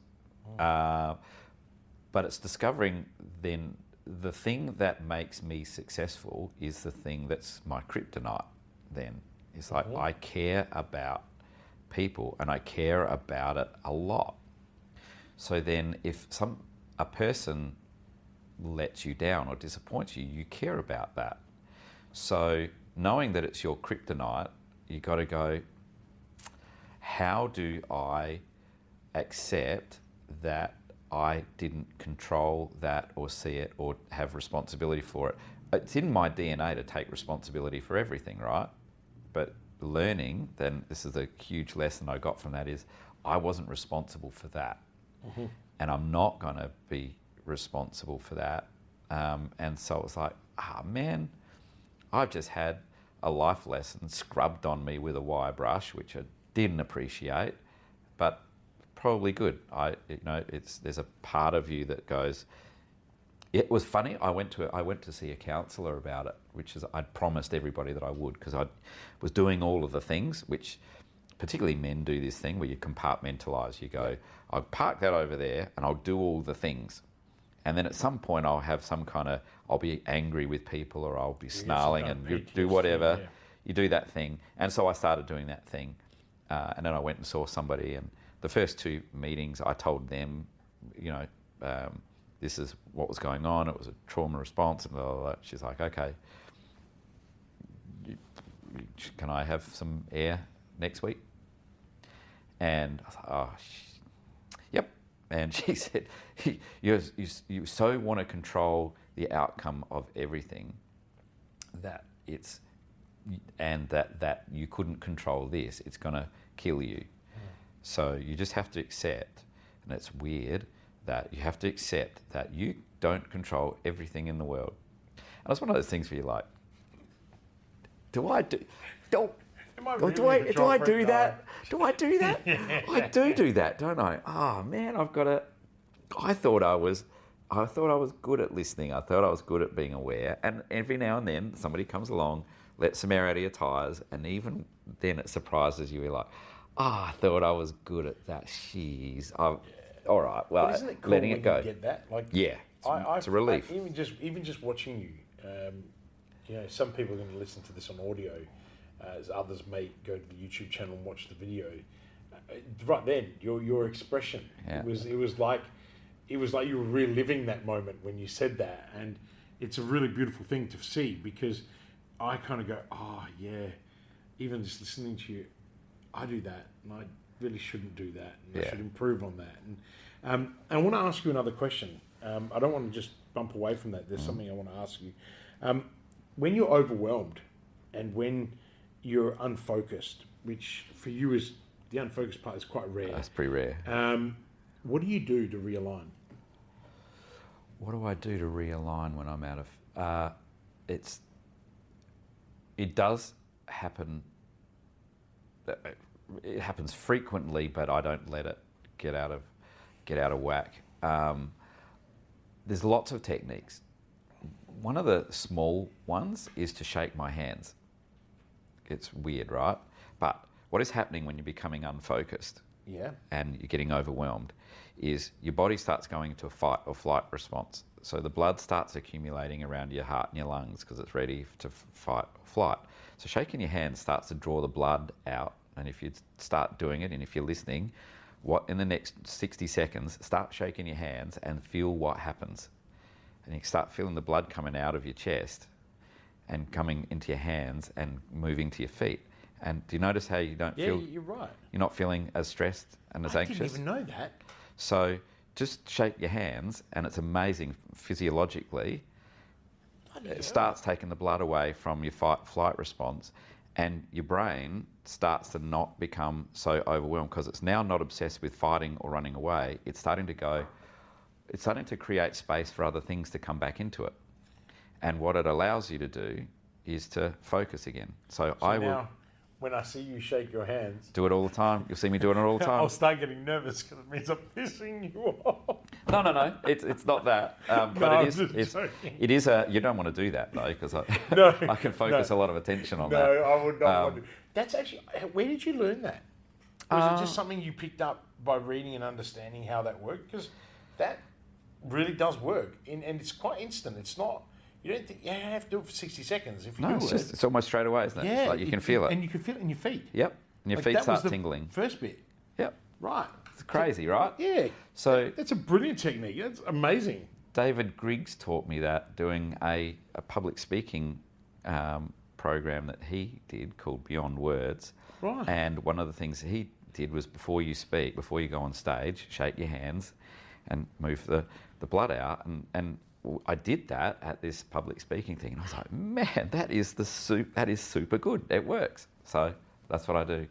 But it's discovering then the thing that makes me successful is the thing that's my kryptonite. Then it's like I care about people and I care about it a lot. So then if a person lets you down or disappoints you, you care about that. So knowing that it's your kryptonite, you got to go, how do I accept that I didn't control that or see it or have responsibility for it? It's in my DNA to take responsibility for everything, right? But learning, then this is a huge lesson I got from that, is I wasn't responsible for that. And I'm not going to be responsible for that. And so it's like, man, I've just had a life lesson scrubbed on me with a wire brush, which I didn't appreciate, but probably good. There's a part of you that goes. It was funny. I went to see a counsellor about it, which is I'd promised everybody that I would, because I was doing all of the things which, particularly men do this thing where you compartmentalise. You go, I'll park that over there and I'll do all the things, and then at some point I'll have I'll be angry with people or I'll be snarling and you do whatever. You do that thing, and so I started doing that thing, and then I went and saw somebody, and the first 2 meetings I told them, this is what was going on. It was a trauma response, and blah, blah, blah. She's like, okay, can I have some air next week? And I was like, oh, yep. And she said, you so want to control the outcome of everything that that you couldn't control this. It's going to kill you. So you just have to accept, and it's weird, that you have to accept that you don't control everything in the world. And it's one of those things where you're like, do I do that? Do I do that? I do that, don't I? Oh man, I thought I was good at listening. I thought I was good at being aware. And every now and then somebody comes along, lets some air out of your tires, and even then it surprises you. You're like, I thought I was good at that. Jeez. All right. Well, isn't it cool letting it go. You get that? It's a relief. Even just watching you, some people are going to listen to this on audio, as others may go to the YouTube channel and watch the video. Right then, your expression, Yeah. it was like you were reliving that moment when you said that, and it's a really beautiful thing to see, because I kind of go, oh yeah, even just listening to you, I do that, and I really shouldn't do that, and I should improve on that. And I want to ask you another question. I don't want to just bump away from that. There's something I want to ask you. When you're overwhelmed and when you're unfocused, which for you is the unfocused part is quite rare. That's pretty rare. What do you do to realign? What do I do to realign when I'm out of? It does happen. It happens frequently, but I don't let it get out of whack. There's lots of techniques. One of the small ones is to shake my hands. It's weird, right? But what is happening when you're becoming unfocused and you're getting overwhelmed is your body starts going into a fight or flight response. So the blood starts accumulating around your heart and your lungs because it's ready to fight or flight. So shaking your hands starts to draw the blood out. And if you start doing it, and if you're listening, in the next 60 seconds, start shaking your hands and feel what happens. And you start feeling the blood coming out of your chest and coming into your hands and moving to your feet. And do you notice how you don't feel... Yeah, you're right. You're not feeling as stressed and as anxious? I didn't even know that. So just shake your hands, and it's amazing physiologically. It starts taking the blood away from your fight-flight response, and your brain starts to not become so overwhelmed because it's now not obsessed with fighting or running away. It's starting to create space for other things to come back into it. And what it allows you to do is to focus again. So I will... When I see you shake your hands... Do it all the time. You'll see me doing it all the time. I'll start getting nervous because it means I'm pissing you off. No. It's not that. But it is a... You don't want to do that, though, because I can focus a lot of attention on that. No, I would not want to. That's actually... Where did you learn that? Was it just something you picked up by reading and understanding how that worked? Because that really does work. And it's quite instant. It's not... You don't have to do it for 60 seconds. If you do it's almost straight away, isn't it? Yeah, it's like you can feel it. And you can feel it in your feet. Yep. And your feet start tingling. First bit. Yep. Right. It's crazy, right? Yeah. So that's a brilliant technique. That's amazing. David Griggs taught me that doing a public speaking program that he did called Beyond Words. Right. And one of the things he did was before you speak, before you go on stage, shake your hands and move the blood out. And I did that at this public speaking thing, and I was like, man, that is super good. It works. So that's what I do.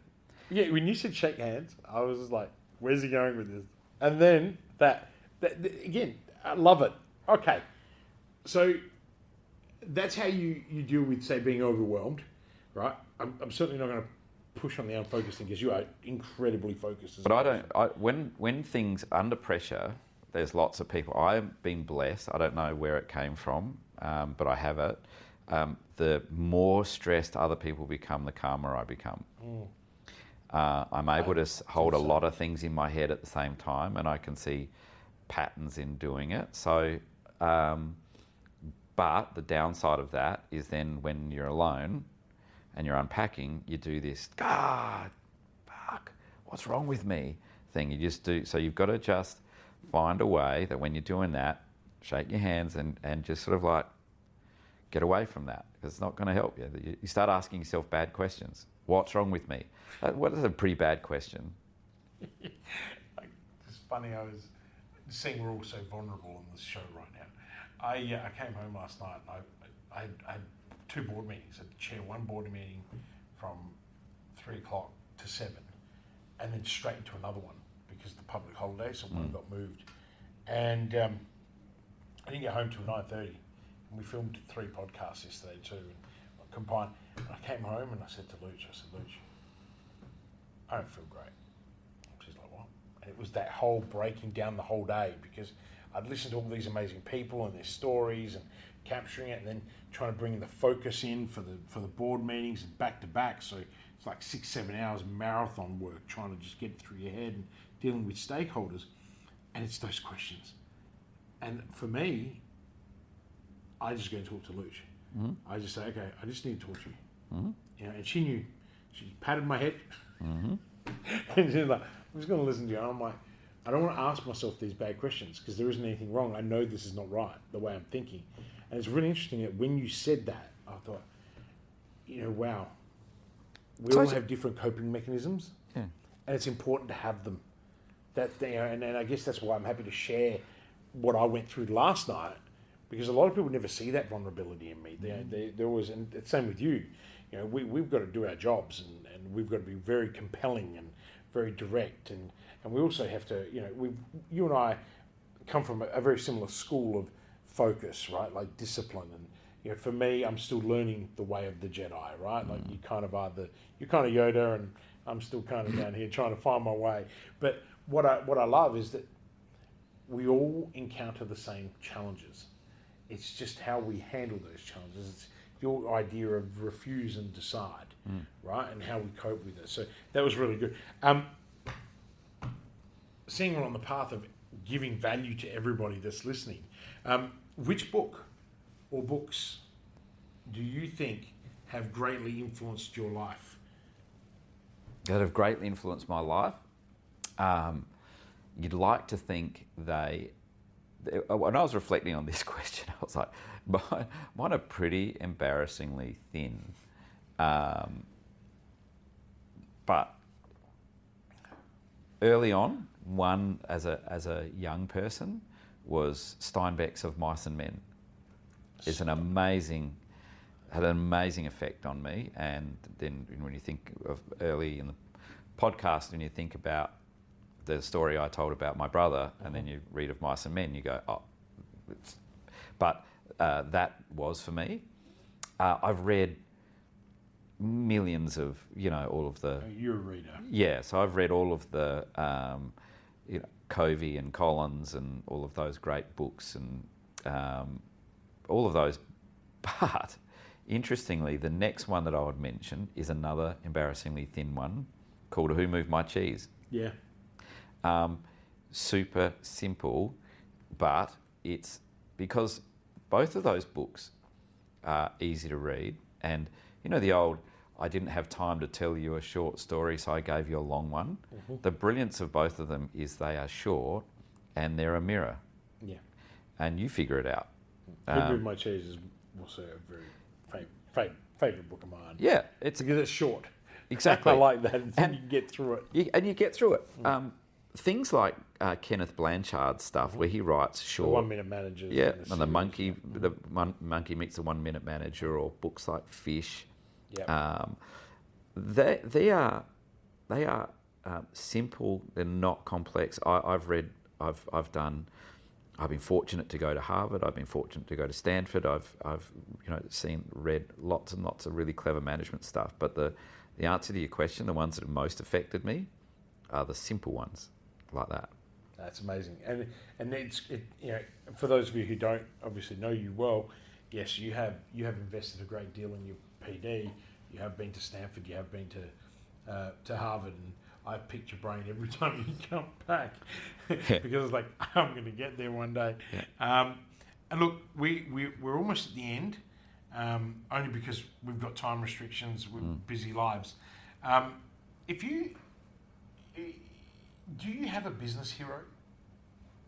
Yeah, when you said shake hands, I was just like, where's he going with this? And then that again, I love it. Okay, so that's how you deal with, say, being overwhelmed, right? I'm certainly not going to push on the unfocused thing because you are incredibly focused. But when things under pressure, there's lots of people. I've been blessed. I don't know where it came from, but I have it. The more stressed other people become, the calmer I become. I'm able to hold a lot of things in my head at the same time, and I can see patterns in doing it. So, but the downside of that is then when you're alone and you're unpacking, you do this, God, fuck, what's wrong with me thing. You just do. So you've got to just find a way that when you're doing that, shake your hands and just sort of like get away from that, because it's not going to help you. You start asking yourself bad questions. What's wrong with me? What is a pretty bad question? It's funny, I was seeing we're all so vulnerable on this show right now. I came home last night and I had two board meetings. I had to chair one board meeting from 3 o'clock to 7 and then straight into another one because of the public holiday, so one got moved. And I didn't get home till 9:30. And we filmed 3 podcasts yesterday too, and combined. And I came home and I said to Luch, I don't feel great. She's like, what? And it was that whole breaking down the whole day, because I'd listened to all these amazing people and their stories and capturing it, and then trying to bring the focus in for the board meetings and back to back. So it's like 6-7 hours marathon work trying to just get through your head and dealing with stakeholders. And it's those questions. And for me, I just go and talk to Luch. I just say, okay, I just need to talk to you. You know, and she knew. She patted my head. Mm-hmm. And she's like, I'm just going to listen to you. And I'm like, I don't want to ask myself these bad questions because there isn't anything wrong. I know this is not right, the way I'm thinking. And it's really interesting that when you said that, I thought, you know, wow. We all have different coping mechanisms. Yeah. And it's important to have them. That, you know, and I guess that's why I'm happy to share what I went through last night, because a lot of people never see that vulnerability in me. There was, and it's same with you. You know, we've got to do our jobs, and we've got to be very compelling and very direct, and we also have to, you know, you and I come from a very similar school of focus, right? Like discipline, and you know, for me, I'm still learning the way of the Jedi, right? Like you kind of you're kind of Yoda, and I'm still kind of down here trying to find my way. But what I love is that we all encounter the same challenges. It's just how we handle those challenges. It's your idea of refuse and decide, right? And how we cope with it. So that was really good. Seeing we're on the path of giving value to everybody that's listening, which book or books do you think have greatly influenced your life? That have greatly influenced my life. You'd like to think when I was reflecting on this question, I was like, mine are pretty embarrassingly thin. But early on, one as a young person was Steinbeck's Of Mice and Men. It's had an amazing effect on me. And then when you think of early in the podcast, when you think about the story I told about my brother, and then you read Of Mice and Men, you go, oh. But that was for me. I've read millions of, you know, all of the... You're a reader. Yeah, so I've read all of the, you know, Covey and Collins and all of those great books and all of those. But interestingly, the next one that I would mention is another embarrassingly thin one called Who Moved My Cheese? Yeah. Super simple, but it's because both of those books are easy to read. And you know the old, I didn't have time to tell you a short story, so I gave you a long one. Mm-hmm. The brilliance of both of them is they are short and they're a mirror. Yeah. And you figure it out. Who Moved My Cheese is also a very favourite book of mine. Yeah. It's because it's short. Exactly. I like that. And you can get through it. You get through it. Things like Kenneth Blanchard's stuff, where he writes short... The 1 Minute Managers. Yeah, and the monkey meets the 1 Minute Manager, or books like Fish. Yeah. They are simple. They're not complex. I've been fortunate to go to Harvard. I've been fortunate to go to Stanford. I've read lots and lots of really clever management stuff. But the answer to your question, the ones that have most affected me, are the simple ones like that. That's amazing. And it's you know, for those of you who don't obviously know you well, yes, you have invested a great deal in your PD. You have been to Stanford. You have been to Harvard, and I've picked your brain every time you come back because it's like, I'm going to get there one day. Yeah. And look, we're almost at the end, only because we've got time restrictions with busy lives. Do you have a business hero?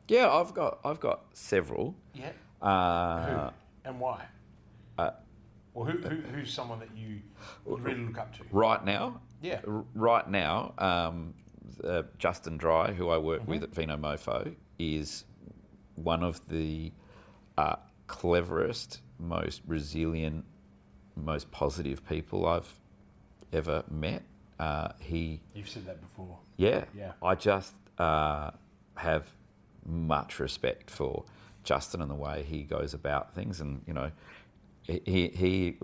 Yeah, I've got several. Yeah. Who and why? Or who's someone that you really look up to? Right now? Yeah. Right now, Justin Dry, who I work with at Vinomofo, is one of the cleverest, most resilient, most positive people I've ever met. You've said that before. Yeah. Yeah. I just have much respect for Justin and the way he goes about things, and you know, he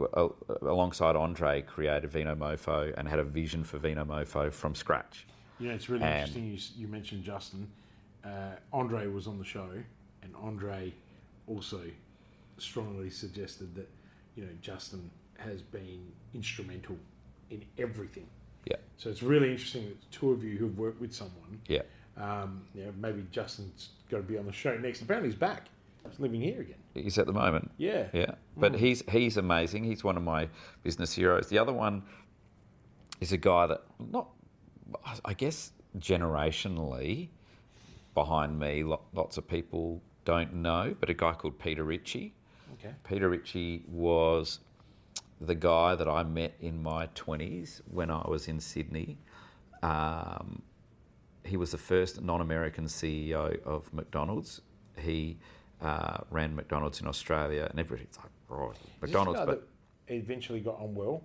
alongside Andre created Vinomofo and had a vision for Vinomofo from scratch. You know, it's really interesting you mentioned Justin. Andre was on the show, and Andre also strongly suggested that, you know, Justin has been instrumental in everything. Yeah. So it's really interesting that the two of you who've worked with someone. Yeah. You know, maybe Justin's got to be on the show next. Apparently he's back. He's living here again. He's at the moment. Yeah. Yeah. But he's amazing. He's one of my business heroes. The other one is a guy that, not, I guess, generationally behind me, lots of people don't know, but a guy called Peter Ritchie. Okay. Peter Ritchie was the guy that I met in my 20s when I was in Sydney. He was the first non-American CEO of McDonald's. He ran McDonald's in Australia, and everybody's like, right, McDonald's. But he eventually got on well.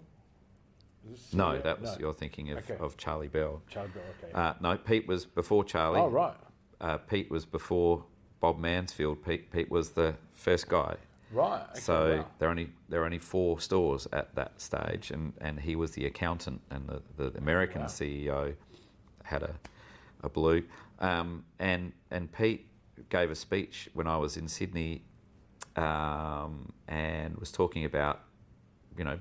No, that was you're thinking of Charlie Bell. Charlie Bell, okay. No, Pete was before Charlie. Oh, right. Pete was before Bob Mansfield. Pete was the first guy. Right. Okay, So wow. there are only 4 stores at that stage, and he was the accountant, and the American CEO had a blue. And Pete gave a speech when I was in Sydney, and was talking about,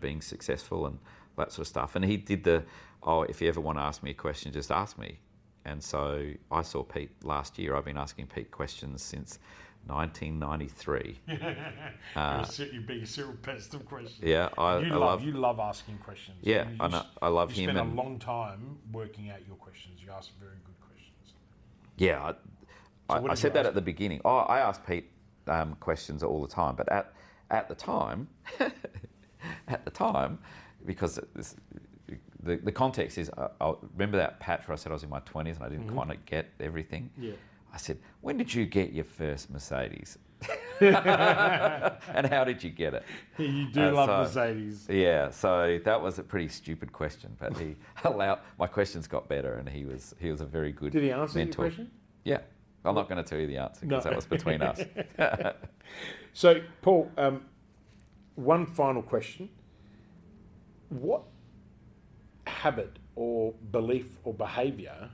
being successful and that sort of stuff. And he did if you ever want to ask me a question, just ask me. And so I saw Pete last year. I've been asking Pete questions since 1993. You're being a serial pest of questions. Yeah, you love asking questions. Yeah, I love you him. You spend a long time working out your questions. You ask very good questions. Yeah, I said that at the beginning. I ask Pete questions all the time, but at the time, because the context is, I remember that patch where I said I was in my 20s and I didn't quite get everything. Yeah. I said, when did you get your first Mercedes? And how did you get it? You do love Mercedes. Yeah, so that was a pretty stupid question, but he my questions got better, and he was a very good mentor. Did he answer your question? Yeah. I'm not going to tell you the answer because that was between us. So, Paul, one final question. What habit or belief or behaviour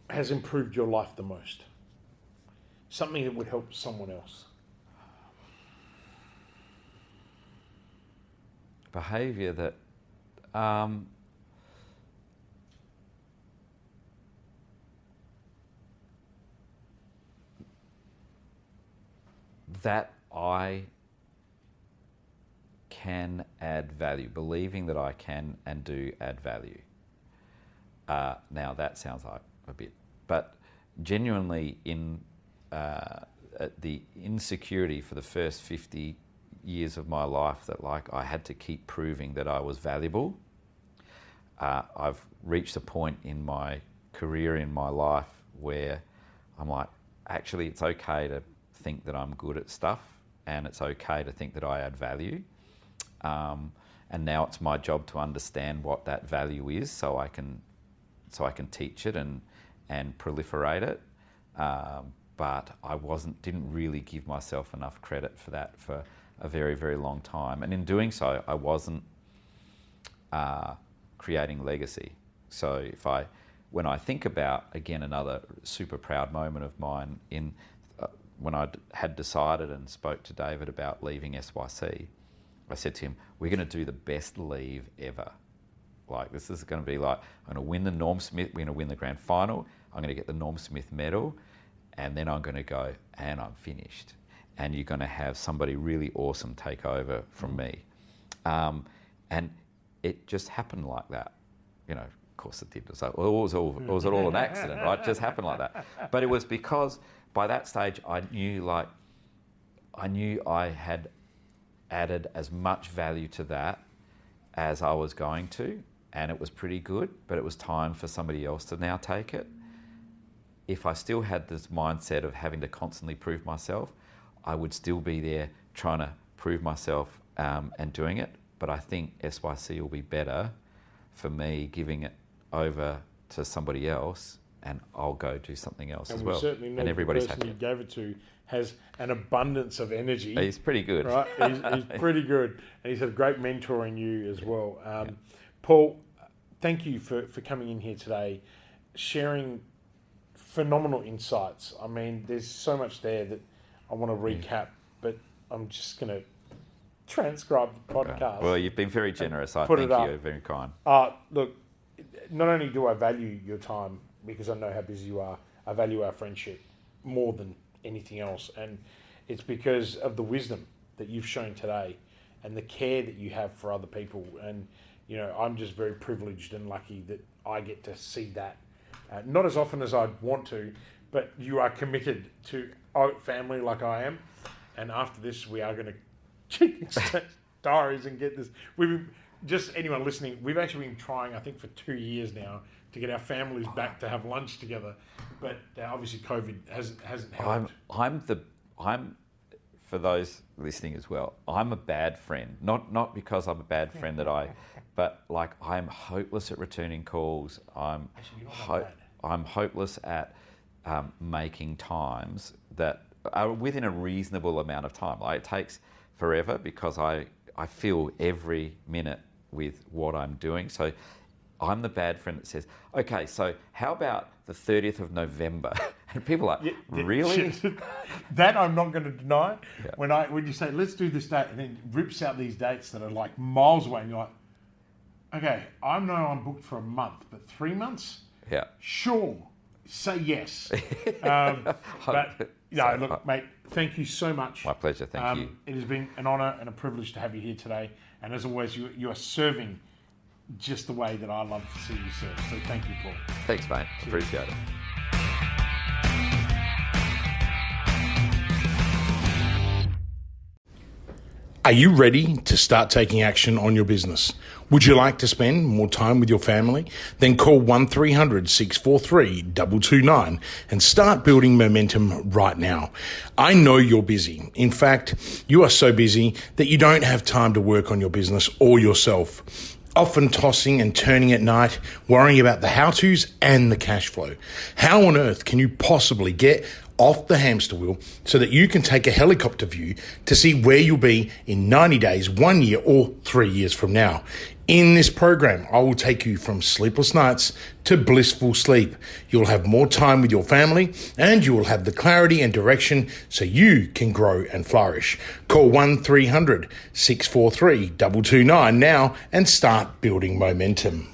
has improved your life the most? Something that would help someone else. Behaviour that that I can add value, believing that I can and do add value. Now that sounds like a bit, but genuinely in the insecurity for the first 50 years of my life that I had to keep proving that I was valuable. I've reached a point in my career, in my life, where I'm like, actually it's okay to think that I'm good at stuff, and it's okay to think that I add value. And now it's my job to understand what that value is, so I can teach it and proliferate it. But I didn't really give myself enough credit for that for a very, very long time. And in doing so, I wasn't creating legacy. So when I think about, again, another super proud moment of mine when I had decided and spoke to David about leaving SYC, I said to him, we're going to do the best leave ever. This is going to be I'm going to win the Norm Smith, we're going to win the grand final, I'm going to get the Norm Smith medal, and then I'm going to go, and I'm finished. And you're going to have somebody really awesome take over from me. And it just happened like that. Of course it did. Was it all an accident, right? It just happened like that. But it was because by that stage I knew I had added as much value to that as I was going to, and it was pretty good, but it was time for somebody else to now take it. If I still had this mindset of having to constantly prove myself, I would still be there trying to prove myself and doing it. But I think SYC will be better for me giving it over to somebody else, and I'll go do something else as well. Certainly know and everybody's the person happy. you gave it to has an abundance of energy. He's pretty good. Right? He's pretty good. And he's had a great mentor in you as well. Paul, thank you for coming in here today, sharing phenomenal insights. I mean, there's so much there that I want to recap, but I'm just going to transcribe the podcast. Well, you've been very generous. I thank you. Up. You're very kind. Look, not only do I value your time because I know how busy you are, I value our friendship. more than anything else. And it's because of the wisdom that you've shown today and the care that you have for other people. And, you know, I'm just very privileged and lucky that I get to see that. Not as often as I'd want to, but you are committed to our family like I am. And after this, we are going to check diaries and get this. Just anyone listening, we've actually been trying, I think, for 2 years now to get our families back to have lunch together. But obviously COVID hasn't helped. I'm for those listening as well, I'm a bad friend. Not because I'm a bad friend but like I'm hopeless at returning calls. I'm hopeless at making times that are within a reasonable amount of time. Like it takes forever because I feel every minute with what I'm doing. So I'm the bad friend that says, okay, so how about the 30th of November? And people are like, really? That I'm not going to deny. Yeah. When you say, let's do this date, and then it rips out these dates that are like miles away, and you're like, okay, I know I'm booked for a month, but 3 months? Yeah. Sure. Say yes. But, yeah, look, mate, thank you so much. My pleasure, thank you. It has been an honour and a privilege to have you here today. And as always, you are serving just the way that I love to see you serve. So thank you, Paul. Thanks, mate. Cheers. Appreciate it. Are you ready to start taking action on your business? Would you like to spend more time with your family? Then call 1300 643 229 and start building momentum right now. I know you're busy. In fact, you are so busy that you don't have time to work on your business or yourself. Often tossing and turning at night, worrying about the how-tos and the cash flow. How on earth can you possibly get off the hamster wheel so that you can take a helicopter view to see where you'll be in 90 days, 1 year, or 3 years from now? In this program, I will take you from sleepless nights to blissful sleep. You'll have more time with your family and you will have the clarity and direction so you can grow and flourish. Call 1300 643 229 now and start building momentum.